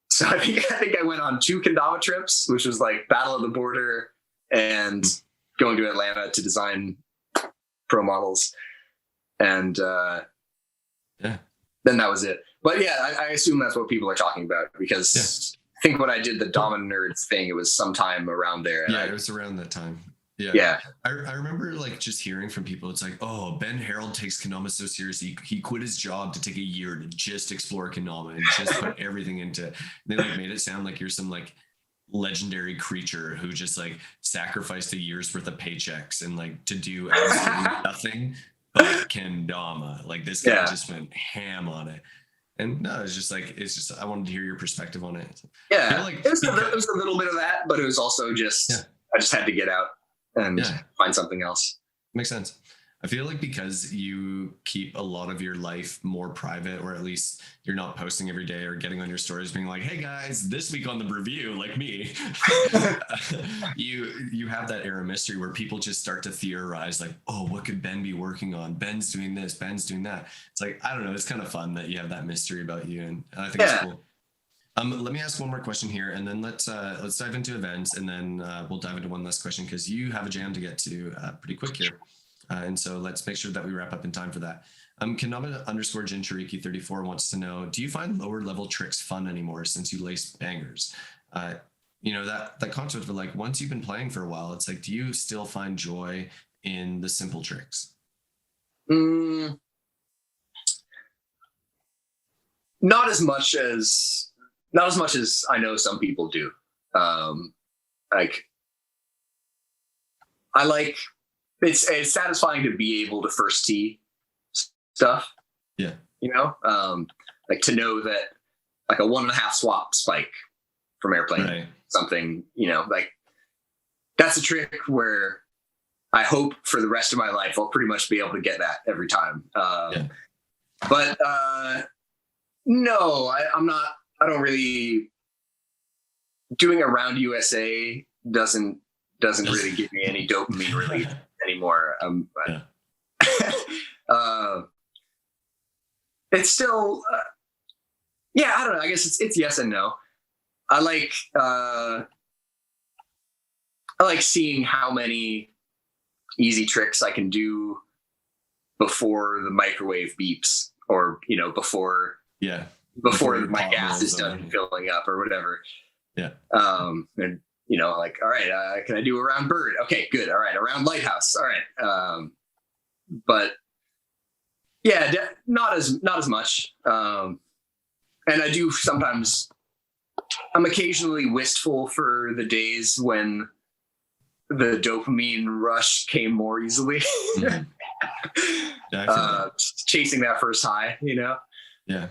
so I think I went on 2 Kendama trips, which was like Battle of the Border and going to Atlanta to design pro models. And then that was it. But yeah, I assume that's what people are talking about, because I think when I did the Dom and Nerds thing, it was sometime around there. Yeah, it was around that time. Yeah. I remember like just hearing from people, it's like, oh, Ben Herald takes Kendama so seriously. He quit his job to take a year to just explore Kendama and just put everything into it. They like made it sound like you're some like legendary creature who just like sacrificed a year's worth of paychecks and like to do absolutely nothing but Kendama. Like this guy just went ham on it. And no, it's just I wanted to hear your perspective on it. Yeah, like it was a little bit of that, but it was also just, I just had to get out and find something else. Makes sense. I feel like because you keep a lot of your life more private, or at least you're not posting every day or getting on your stories being like, hey guys, this week on the review, like me, you have that air of mystery where people just start to theorize like, oh, what could Ben be working on? Ben's doing this, Ben's doing that. It's like, I don't know. It's kind of fun that you have that mystery about you. And I think it's cool. Let me ask one more question here, and then let's dive into events, and then we'll dive into one last question because you have a jam to get to pretty quick here. And so let's make sure that we wrap up in time for that. Kendama_Jinchuriki34 wants to know, do you find lower level tricks fun anymore since you lace bangers? That concept of like, once you've been playing for a while, it's like, do you still find joy in the simple tricks? Not as much as I know some people do. It's satisfying to be able to first tee stuff. Yeah. Like to know that like a 1.5 swap spike from airplane, something, like that's a trick where I hope for the rest of my life, I'll pretty much be able to get that every time. But no, I'm not, I don't really, doing around USA doesn't really give me any dopamine relief anymore. It's still, I don't know. I guess it's yes and no. I like seeing how many easy tricks I can do before the microwave beeps, or before my gas is done filling up or whatever. Yeah. And like, all right, can I do around bird? Okay, good. All right, around lighthouse. All right. But yeah, not as much. And I do sometimes, I'm occasionally wistful for the days when the dopamine rush came more easily. Chasing that first high, Yeah.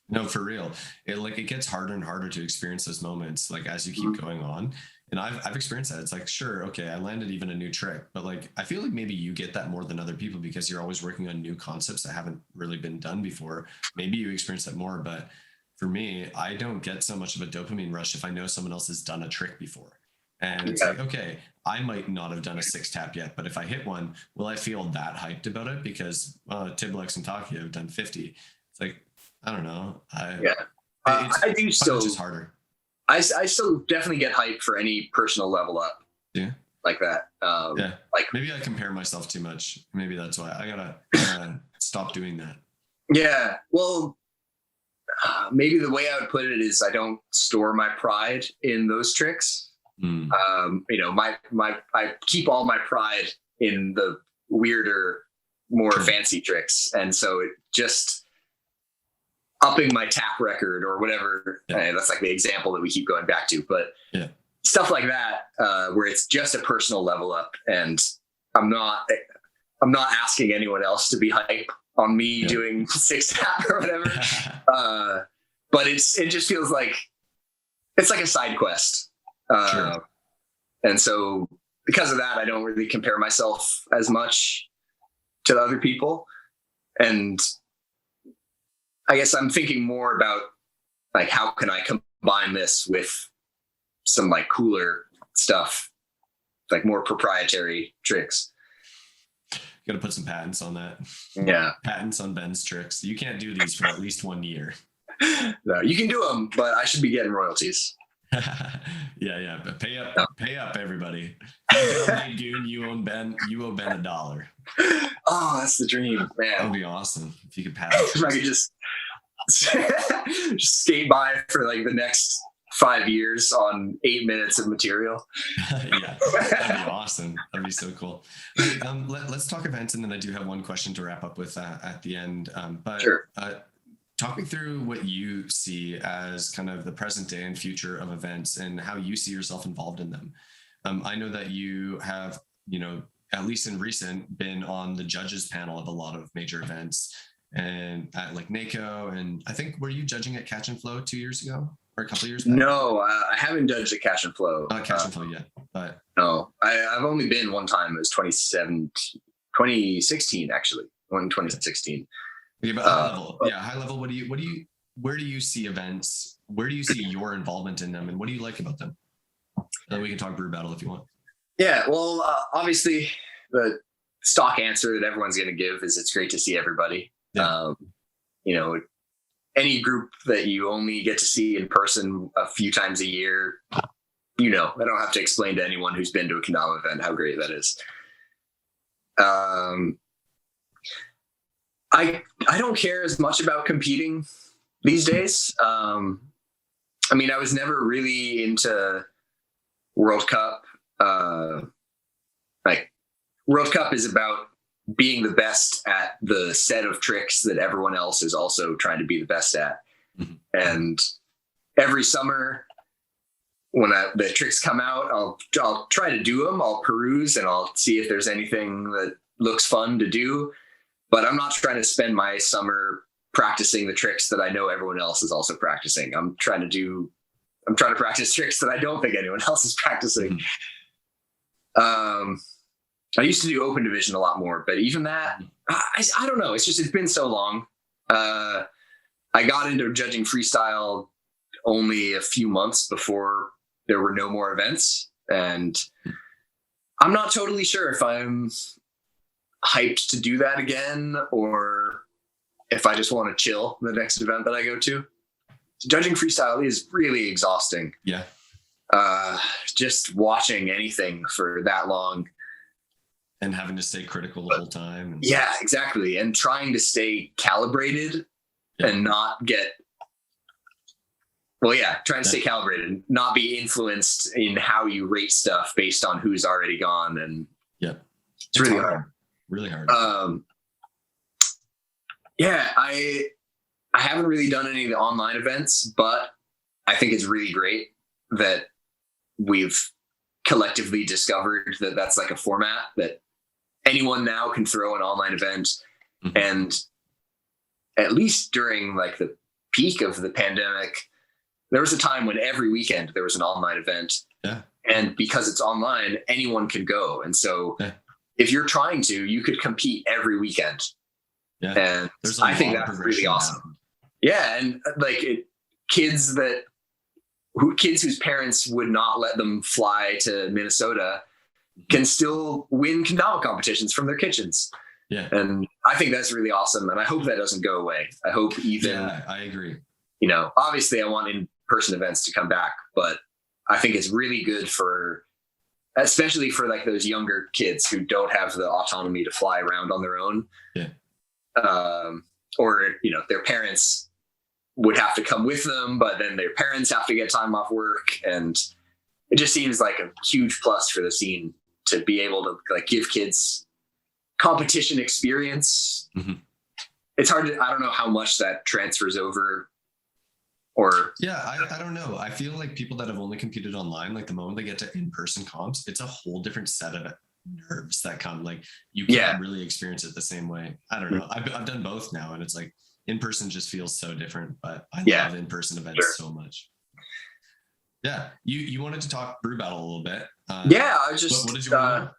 No, for real. It gets harder and harder to experience those moments, like as you keep going on. And I've experienced that. It's like, sure, okay, I landed even a new trick, but like I feel like maybe you get that more than other people because you're always working on new concepts that haven't really been done before. Maybe you experience that more, but for me, I don't get so much of a dopamine rush if I know someone else has done a trick before. And it's like, okay, I might not have done a 6-tap yet, but if I hit one, will I feel that hyped about it? Because Tiblex and Taki have done 50. It's like, I don't know. I do still. It's harder. I still definitely get hyped for any personal level up. Yeah. Like that. Like maybe I compare myself too much. Maybe that's why I gotta stop doing that. Yeah. Well, maybe the way I would put it is I don't store my pride in those tricks. Mm. I keep all my pride in the weirder, more fancy tricks. And so it just upping my tap record or whatever. That's like the example that we keep going back to, but stuff like that, where it's just a personal level up, and I'm not asking anyone else to be hype on me doing 6 tap or whatever. But it just feels like it's like a side quest. And so because of that, I don't really compare myself as much to the other people. And I guess I'm thinking more about like, how can I combine this with some like cooler stuff, like more proprietary tricks. Got to put some patents on that. Yeah. Patents on Ben's tricks. You can't do these for at least 1 year. No, you can do them, but I should be getting royalties. Yeah. But pay up, everybody. Dude, you owe Ben $1. Oh, that's the dream, man. That would be awesome if you could patent. If I could just skate by for like the next 5 years on 8 minutes of material. Yeah, that'd be awesome. That'd be so cool. Okay, let's talk events, and then I do have one question to wrap up with at the end. Sure. Talk me through what you see as kind of the present day and future of events and how you see yourself involved in them. I know that you have, at least in recent, been on the judges panel of a lot of major events, and at like NACO, and I think, were you judging at Catch and Flow 2 years ago or a couple of years back? No, I haven't judged at Catch and Flow. Catch and Flow yet, but no, I've only been one time. It was 2016 actually. One in 2016. Yeah, but high level. Where do you see events? Where do you see your involvement in them, and what do you like about them? Then we can talk brew battle if you want. Yeah, well, obviously the stock answer that everyone's going to give is it's great to see everybody. Yeah. Any group that you only get to see in person a few times a year, I don't have to explain to anyone who's been to a Kendama event how great that is. I don't care as much about competing these days. I was never really into World Cup. World Cup is about being the best at the set of tricks that everyone else is also trying to be the best at. Mm-hmm. And every summer when the tricks come out, I'll try to do them. I'll peruse and I'll see if there's anything that looks fun to do. But I'm not trying to spend my summer practicing the tricks that I know everyone else is also practicing. I'm trying to practice tricks that I don't think anyone else is practicing. Mm-hmm. I used to do open division a lot more, but even that, I don't know. It's been so long. I got into judging freestyle only a few months before there were no more events. And I'm not totally sure if I'm hyped to do that again, or if I just want to chill the next event that I go to. Judging freestyle is really exhausting. Yeah. Just watching anything for that long. And having to stay critical the whole time. Yeah, exactly. And trying to stay calibrated and not get, trying to stay calibrated, not be influenced in how you rate stuff based on who's already gone. And it's really hard. Really hard. I haven't really done any of the online events, but I think it's really great that we've collectively discovered that that's like a format that anyone now can throw an online event. Mm-hmm. And at least during like the peak of the pandemic, there was a time when every weekend there was an online event. Yeah. And because it's online, anyone can go. And so if you're trying to, you could compete every weekend. Yeah. And I think that's really awesome. Yeah. And like kids whose parents would not let them fly to Minnesota can still win kendama competitions from their kitchens. Yeah. And I think that's really awesome. And I hope that doesn't go away. I hope I agree. Obviously I want in-person events to come back, but I think it's really good especially for like those younger kids who don't have the autonomy to fly around on their own. Yeah. Or, their parents would have to come with them, but then their parents have to get time off work. And it just seems like a huge plus for the scene to be able to like give kids competition experience. Mm-hmm. It's hard to, I don't know how much that transfers over. Or yeah, I don't know. I feel like people that have only competed online, like the moment they get to in-person comps, it's a whole different set of nerves that come. Like you can't really experience it the same way. I don't know. I've done both now, and it's like in-person just feels so different. But I love in-person events so much. Yeah, you wanted to talk Brew Battle a little bit. I was just. What did you want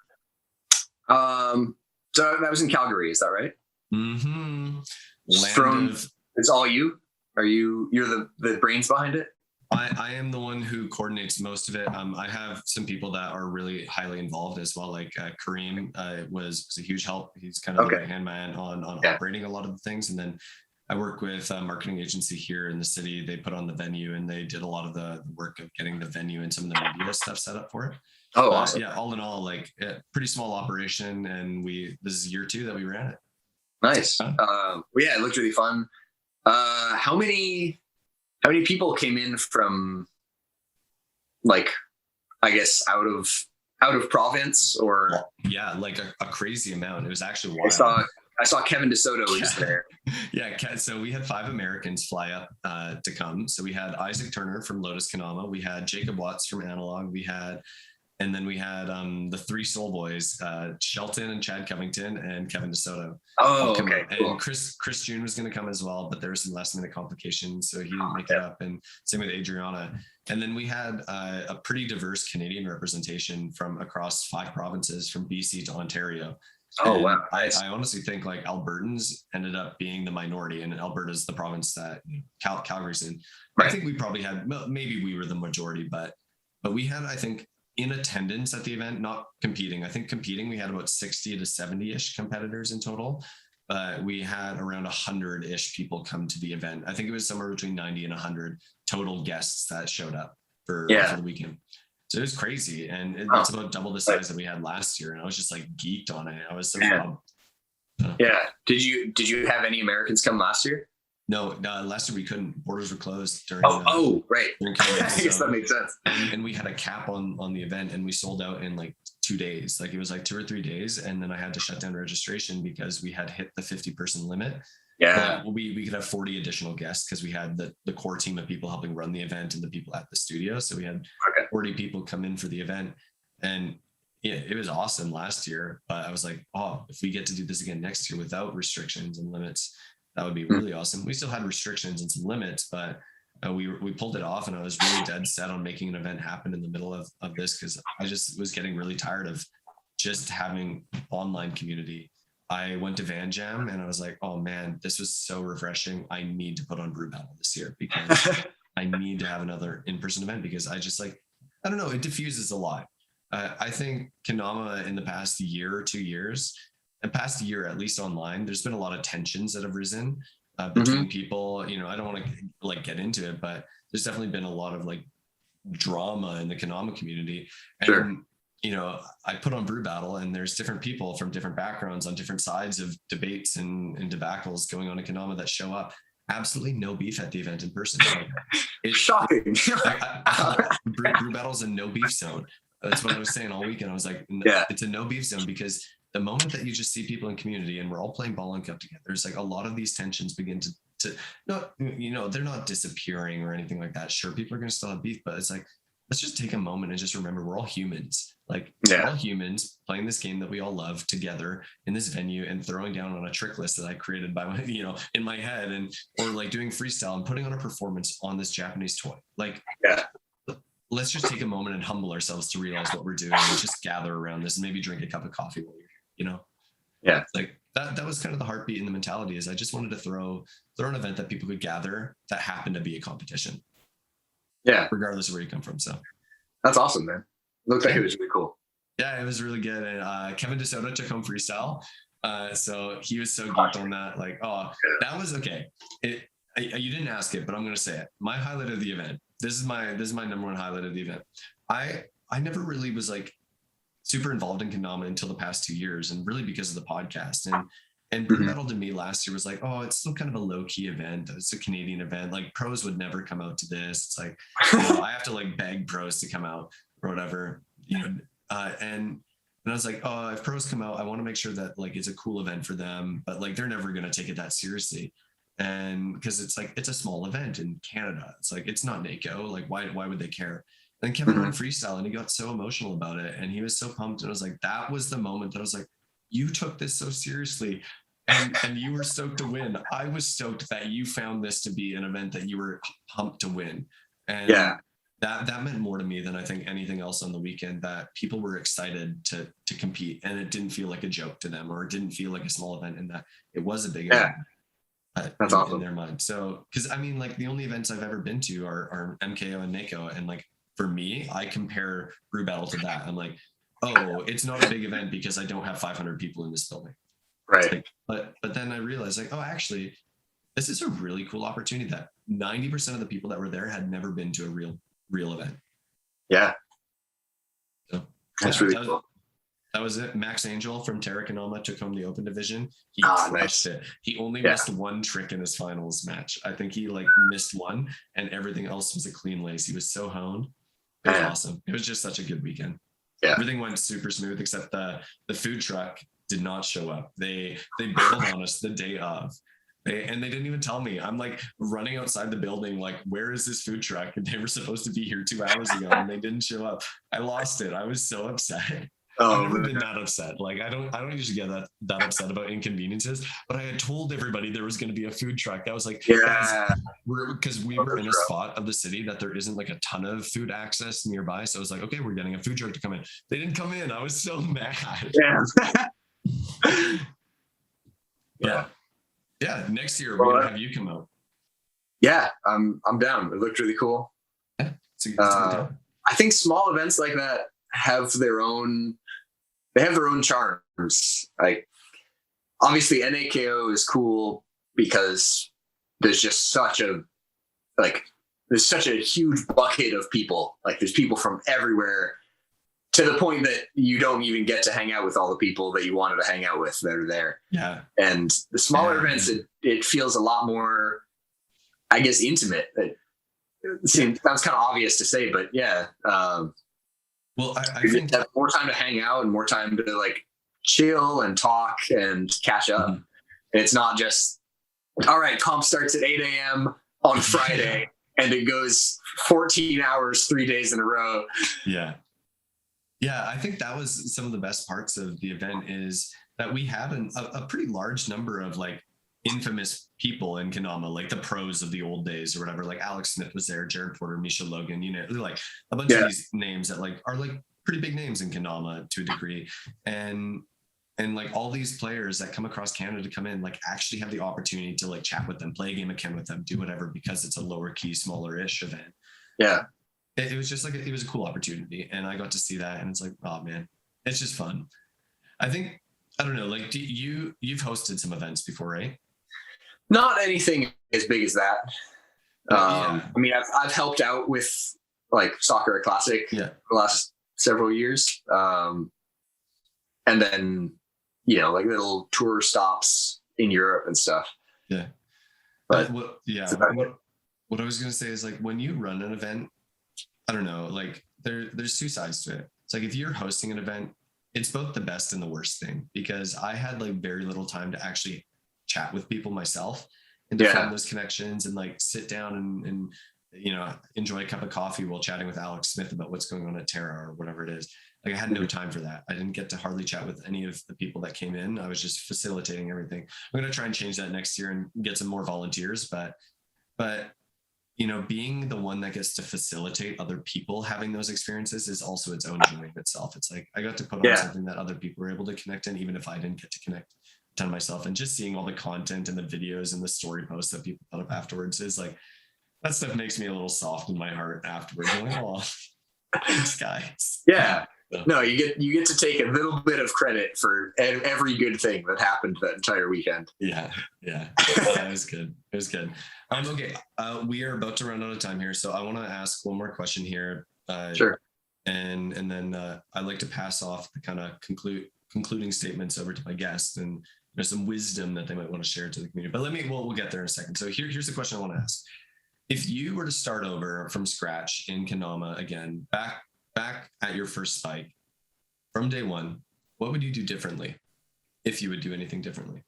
to know? So that was in Calgary. Is that right? Mm-hmm. It's all you. You're the brains behind it? I am the one who coordinates most of it. I have some people that are really highly involved as well. Like Kareem was a huge help. He's kind of the right-hand man on operating a lot of the things. And then I work with a marketing agency here in the city. They put on the venue and they did a lot of the work of getting the venue and some of the media stuff set up for it. Oh, awesome. Yeah, all in all, like a pretty small operation. And this is year 2 that we ran it. Nice. It looked really fun. How many people came in from, like, I guess out of province or? Yeah, like a crazy amount. It was actually wild. I saw Kevin DeSoto was there. Yeah, so we had 5 Americans fly up to come. So we had Isaac Turner from Lotus Kendama. We had Jacob Watts from Analog. And then we had the 3 Soul Boys, Shelton and Chad Covington and Kevin DeSoto. Oh, okay. Cool. And Chris June was going to come as well, but there were some last minute complications, so he didn't make it up. And same with Adriana. And then we had a pretty diverse Canadian representation from across 5 provinces, from BC to Ontario. Oh, and wow. I honestly think like Albertans ended up being the minority, and Alberta's the province that Calgary's in. Right. I think we probably had, maybe we were the majority, but we had, I think, in attendance at the event, not competing. I think competing, we had about 60 to 70-ish competitors in total. We had around 100-ish people come to the event. I think it was somewhere between 90 and 100 total guests that showed up for the weekend. So it was crazy. And it's about double the size that we had last year. And I was just like geeked on it. I was so proud. Yeah. Did you have any Americans come last year? No, last year we couldn't. Borders were closed during. Right. I guess that makes sense. And we had a cap on the event, and we sold out in like 2 days. Like it was like 2 or 3 days, and then I had to shut down registration because we had hit the 50-person limit. Yeah. We could have 40 additional guests because we had the core team of people helping run the event and the people at the studio. So we had 40 people come in for the event, and it was awesome last year. But I was like, if we get to do this again next year without restrictions and limits, that would be really awesome. We still had restrictions and some limits, but we pulled it off, and I was really dead set on making an event happen in the middle of this because I just was getting really tired of just having online community. I went to Van Jam and I was like, oh man, this was so refreshing. I need to put on Brew Battle this year because I need to have another in-person event because I just like, I don't know, it diffuses a lot. I think Kendama in the past year or 2 years, the past year, at least online, there's been a lot of tensions that have risen between people. You know, I don't want to like get into it, but there's definitely been a lot of like drama in the Kendama community. And, you know, I put on Brew Battle, and there's different people from different backgrounds on different sides of debates and debacles going on in Kendama that show up. Absolutely no beef at the event in person. Like, it's shocking. Brew Battle's a no beef zone. That's what I was saying all weekend. I was like, it's a no beef zone because the moment that you just see people in community and we're all playing ball and cup together, it's like a lot of these tensions begin to not, you know, they're not disappearing or anything like that. Sure, people are going to still have beef, but it's like, let's just take a moment and just remember we're all humans. Like we're all humans playing this game that we all love together in this venue and throwing down on a trick list that I created by my, you know, in my head, and or like doing freestyle and putting on a performance on this Japanese toy. Like, let's just take a moment and humble ourselves to realize what we're doing and just gather around this and maybe drink a cup of coffee while you're here, you know? Yeah. Like that was kind of the heartbeat and the mentality is I just wanted to throw an event that people could gather that happened to be a competition. Yeah. Regardless of where you come from. So that's awesome, man. Looked like it was really cool. Yeah, it was really good. And Kevin DeSoto took home freestyle. So he was so geeked on that. Like, that was okay. You didn't ask it, but I'm going to say it. My highlight of the event. This is my number one highlight of the event. I never really was like super involved in Kendama until the past 2 years, and really because of the podcast. And And Brew Battle to me last year was like, oh, it's still kind of a low key event. It's a Canadian event. Like pros would never come out to this. It's like, I have to like beg pros to come out or whatever, and I was like, oh, if pros come out, I want to make sure that like it's a cool event for them, but like they're never going to take it that seriously. And because it's like, it's a small event in Canada. It's like, it's not NACO. Like, why would they care? And Kevin went freestyle and he got so emotional about it. And he was so pumped. And I was like, that was the moment that I was like, you took this so seriously and you were stoked to win. I was stoked that you found this to be an event that you were pumped to win. And that meant more to me than I think anything else on the weekend, that people were excited to compete and it didn't feel like a joke to them, or it didn't feel like a small event, and that it was a big event. That's awesome. In their mind. So, because I mean, like the only events I've ever been to are MKO and NACO, and like for me, I compare Brew Battle to that. I'm like, oh, it's not a big event because I don't have 500 people in this building. Right. Like, but then I realized like, oh, actually, this is a really cool opportunity that 90% of the people that were there had never been to a real event. Yeah. So that's really cool. That was it. Max Angel from Terra Kendama took home the open division. He crushed it. He only missed one trick in his finals match. I think he like missed one and everything else was a clean lace. He was so honed. It was awesome. It was just such a good weekend. Yeah. Everything went super smooth except the food truck did not show up. They bailed on us the day of. And they didn't even tell me. I'm like running outside the building, like, where is this food truck? And they were supposed to be here 2 hours ago and they didn't show up. I lost it. I was so upset. I've never been that upset. Like I don't usually get that upset about inconveniences, but I had told everybody there was going to be a food truck. I was like, because we were in a spot of the city that there isn't like a ton of food access nearby. So I was like, okay, we're getting a food truck to come in. They didn't come in. I was so mad. Yeah. Next year we're gonna have you come out. Yeah, I'm down. It looked really cool. Yeah, I think small events like that have their own charms. Like obviously NAKO is cool because there's just such a huge bucket of people. Like there's people from everywhere, to the point that you don't even get to hang out with all the people that you wanted to hang out with that are there. Yeah. And the smaller events, it feels a lot more, I guess, intimate. It sounds kind of obvious to say, but yeah. Well, I think have more time to hang out and more time to like chill and talk and catch up. And it's not just, all right, comp starts at 8 a.m. on Friday and it goes 14 hours, 3 days in a row. Yeah. Yeah, I think that was some of the best parts of the event, is that we have a pretty large number of like infamous people in Kendama, like the pros of the old days or whatever. Like Alex Smith was there, Jared Porter, Misha Logan, like a bunch of these names that like are like pretty big names in Kendama to a degree. And like all these players that come across Canada to come in, like actually have the opportunity to like chat with them, play a game of Ken with them, do whatever, because it's a lower key, smaller-ish event. Yeah. It was just like, it was a cool opportunity. And I got to see that and it's like, oh man, it's just fun. I think, I don't know, like you've hosted some events before, right? Not anything as big as that. I mean, I've helped out with like Soccer Classic the last several years. And then, like little tour stops in Europe and stuff. Yeah. But what I was going to say is like, when you run an event, I don't know, like there's two sides to it. It's like, if you're hosting an event, it's both the best and the worst thing, because I had like very little time to actually chat with people myself and to form those connections and like sit down and enjoy a cup of coffee while chatting with Alex Smith about what's going on at Terra or whatever it is. Like I had no time for that. I didn't get to hardly chat with any of the people that came in. I was just facilitating everything. I'm going to try and change that next year and get some more volunteers, but being the one that gets to facilitate other people having those experiences is also its own joy in itself. It's like, I got to put on something that other people were able to connect in, even if I didn't get to connect to myself. And just seeing all the content and the videos and the story posts that people put up afterwards is like, that stuff makes me a little soft in my heart afterwards. I'm like, oh, thanks guys. Yeah. No, you get to take a little bit of credit for every good thing that happened that entire weekend. Yeah. It was good. Okay. We are about to run out of time here, so I want to ask one more question here. Sure. And then I'd like to pass off the kind of concluding statements over to my guest, and there's some wisdom that they might want to share to the community. But we'll get there in a second. So here's the question I want to ask. If you were to start over from scratch in Kendama again, back at your first spike from day one, what would you do differently? If you would do anything differently?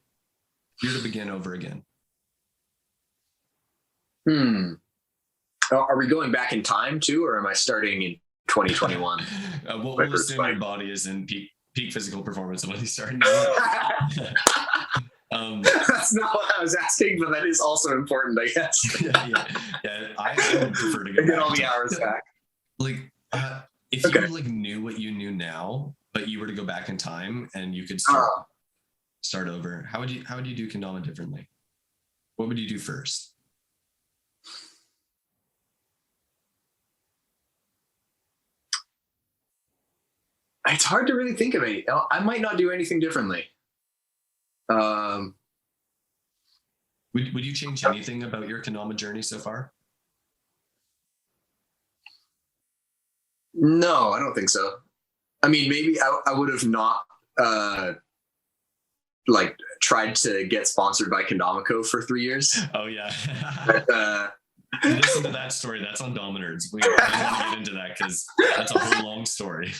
If you were to begin over again. Are we going back in time too, or am I starting in 2021? We'll assume your body is in peak physical performance when you start now. That's not what I was asking, but that is also important, I guess. I would prefer to get all the hours back. Like, if you like knew what you knew now, but you were to go back in time and you could start over, how would you do Kendama differently? What would you do first? It's hard to really think of any. I might not do anything differently. Would you change anything about your Kendama journey so far? No, I don't think so. I mean, maybe I would have not like tried to get sponsored by Kendama for 3 years. Oh yeah. But, listen to that story. That's on Dominerds. We don't want to get into that because that's a whole long story.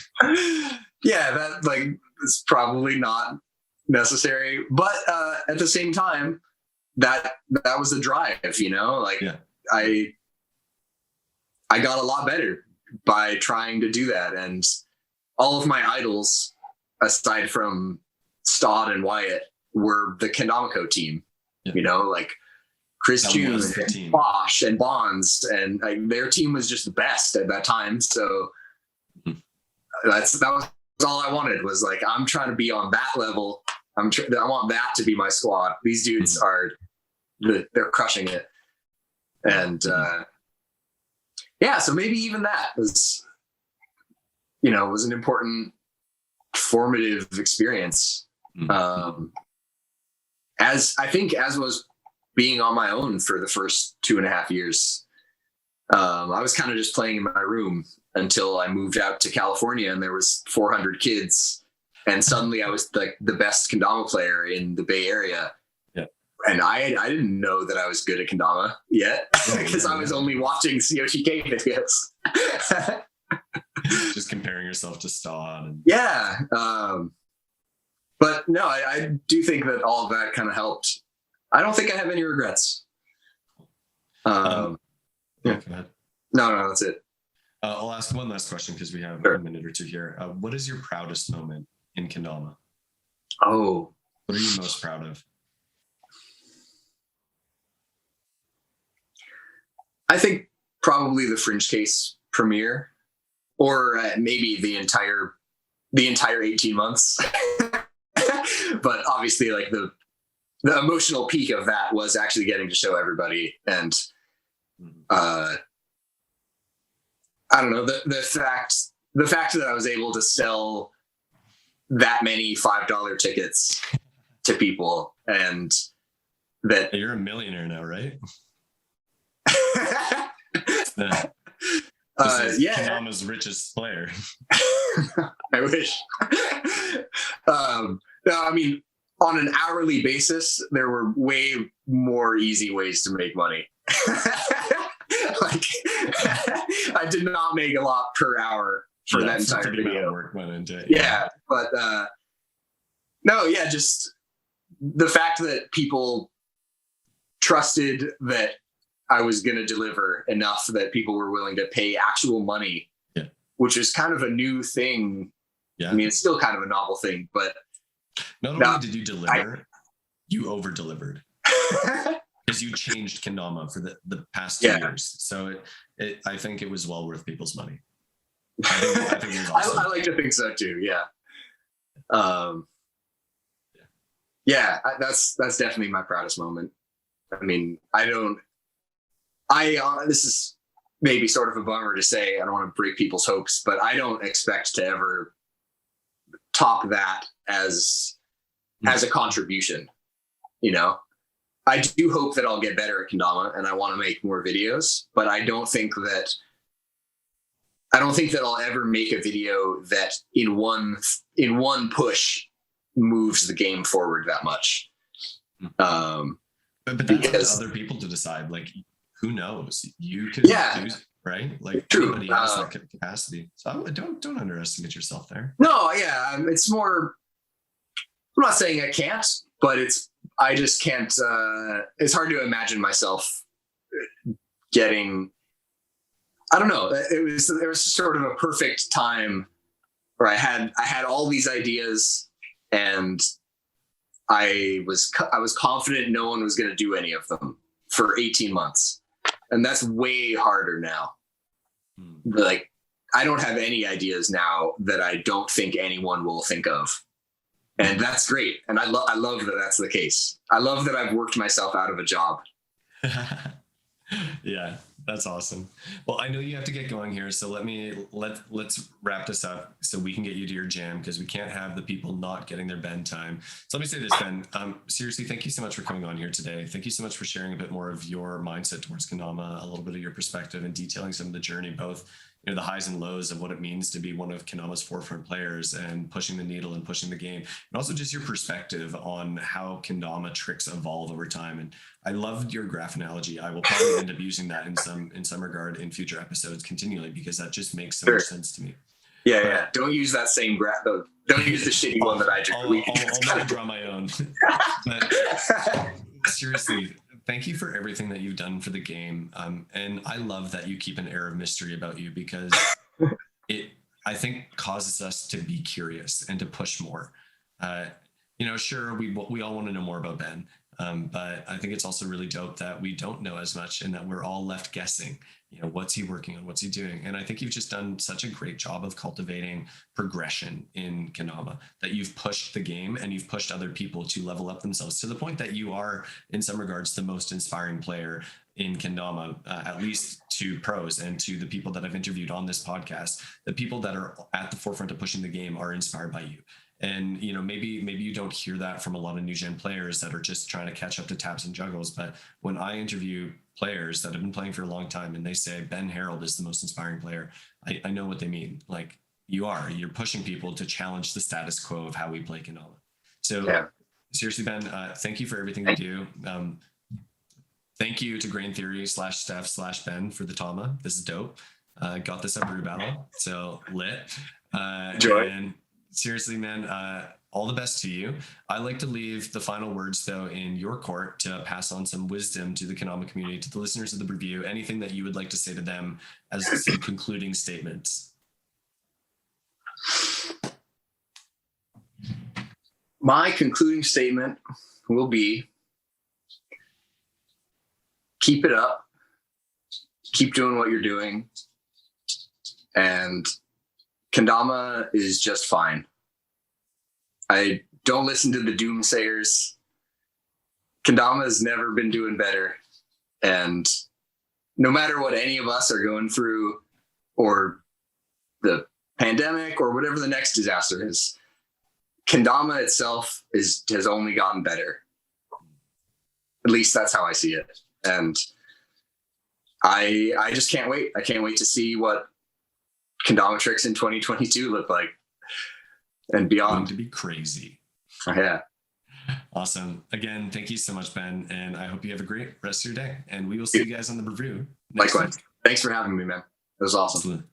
Yeah, that like is probably not necessary, but at the same time, that was the drive. Like I got a lot better by trying to do that, and all of my idols, aside from Stodd and Wyatt, were the Kendama team. Like Chris June and Bosch and Bonds, and their team was just the best at that time. So that was all I wanted, was like, I'm trying to be on that level. I want that to be my squad. These dudes they're crushing it. And so maybe even that was an important formative experience. As was being on my own for the first 2.5 years. I was kind of just playing in my room until I moved out to California, and there was 400 kids, and suddenly I was the best Kendama player in the Bay Area. Yeah. And I didn't know that I was good at Kendama yet, because I was only watching COTK videos. Just comparing yourself to Stodd. Yeah. But no, I do think that all of that kind of helped. I don't think I have any regrets. Yeah, go ahead. No, that's it. I'll ask one last question because we have a minute or two here. What is your proudest moment in Kendama? Oh. What are you most proud of? I think probably the Fringecase premiere, or maybe the entire 18 months. But obviously, like the emotional peak of that was actually getting to show everybody. And I don't know, the fact that I was able to sell that many $5 tickets to people, and that you're a millionaire now, right? Kendama's richest player. I wish. No, I mean, on an hourly basis, there were way more easy ways to make money. Like, I did not make a lot per hour for that entire video. Work went into it. Yeah, but just the fact that people trusted that I was going to deliver enough that people were willing to pay actual money, which is kind of a new thing. Yeah. I mean, it's still kind of a novel thing, but not only did you deliver, you over-delivered. Because you changed Kendama for the past 2 years. So I think it was well worth people's money. I think it was awesome. I like to think so too, yeah. That's definitely my proudest moment. I mean, this is maybe sort of a bummer to say, I don't want to break people's hopes, but I don't expect to ever top that as a contribution. I do hope that I'll get better at Kendama, and I want to make more videos, but I don't think that I'll ever make a video that in one push moves the game forward that much. But that's up to other people to decide. Like, who knows? You could do, right? Like, everybody has that capacity. So don't underestimate yourself there. No, yeah, it's more. I'm not saying I can't, but I just can't. It's hard to imagine myself getting. I don't know. There was sort of a perfect time where I had all these ideas, and I was confident no one was going to do any of them for 18 months. And that's way harder now. Like, I don't have any ideas now that I don't think anyone will think of. And that's great. And I love that that's the case. I love that I've worked myself out of a job. Yeah, that's awesome. Well, I know you have to get going here, so let's wrap this up so we can get you to your jam, because we can't have the people not getting their Ben time. So let me say this, Ben. Seriously, thank you so much for coming on here today. Thank you so much for sharing a bit more of your mindset towards Kendama, a little bit of your perspective, and detailing some of the journey, both the highs and lows of what it means to be one of Kendama's forefront players and pushing the needle and pushing the game, and also just your perspective on how Kendama tricks evolve over time. And I loved your graph analogy. I will probably end up using that in some regard in future episodes continually, because that just makes so much sense to me. Yeah. Don't use that same graph though. Don't use the shitty one that I drew. I'll never draw my own. But seriously, thank you for everything that you've done for the game. And I love that you keep an air of mystery about you, because it, I think, causes us to be curious and to push more. Sure, we all want to know more about Ben. But I think it's also really dope that we don't know as much, and that we're all left guessing, what's he working on? What's he doing? And I think you've just done such a great job of cultivating progression in Kendama, that you've pushed the game and you've pushed other people to level up themselves to the point that you are, in some regards, the most inspiring player in Kendama, at least to pros and to the people that I've interviewed on this podcast. The people that are at the forefront of pushing the game are inspired by you. And, maybe you don't hear that from a lot of new gen players that are just trying to catch up to taps and juggles. But when I interview players that have been playing for a long time and they say Ben Herald is the most inspiring player, I know what they mean. Like, you're pushing people to challenge the status quo of how we play Kendama. So seriously, Ben, thank you for everything you do. Thank you to Grain Theory /Steph/Ben for the Tama. This is dope. Got this at Brew Battle. So lit. Enjoy. And seriously, man, all the best to you. I like to leave the final words, though, in your court to pass on some wisdom to the Kendama community, to the listeners of the BREWVIEW. Anything that you would like to say to them as some concluding statements? My concluding statement will be, keep it up. Keep doing what you're doing. And Kendama is just fine. I don't listen to the doomsayers. Kendama has never been doing better. And no matter what any of us are going through, or the pandemic, or whatever the next disaster is, Kendama itself has only gotten better. At least that's how I see it. And I just can't wait. I can't wait to see what Kendama tricks in 2022 look like and beyond. Going to be crazy. Yeah. Awesome. Again, thank you so much, Ben, and I hope you have a great rest of your day. And we will see you guys on the BREWVIEW. Likewise. Thanks for having me, man. It was awesome. Absolutely.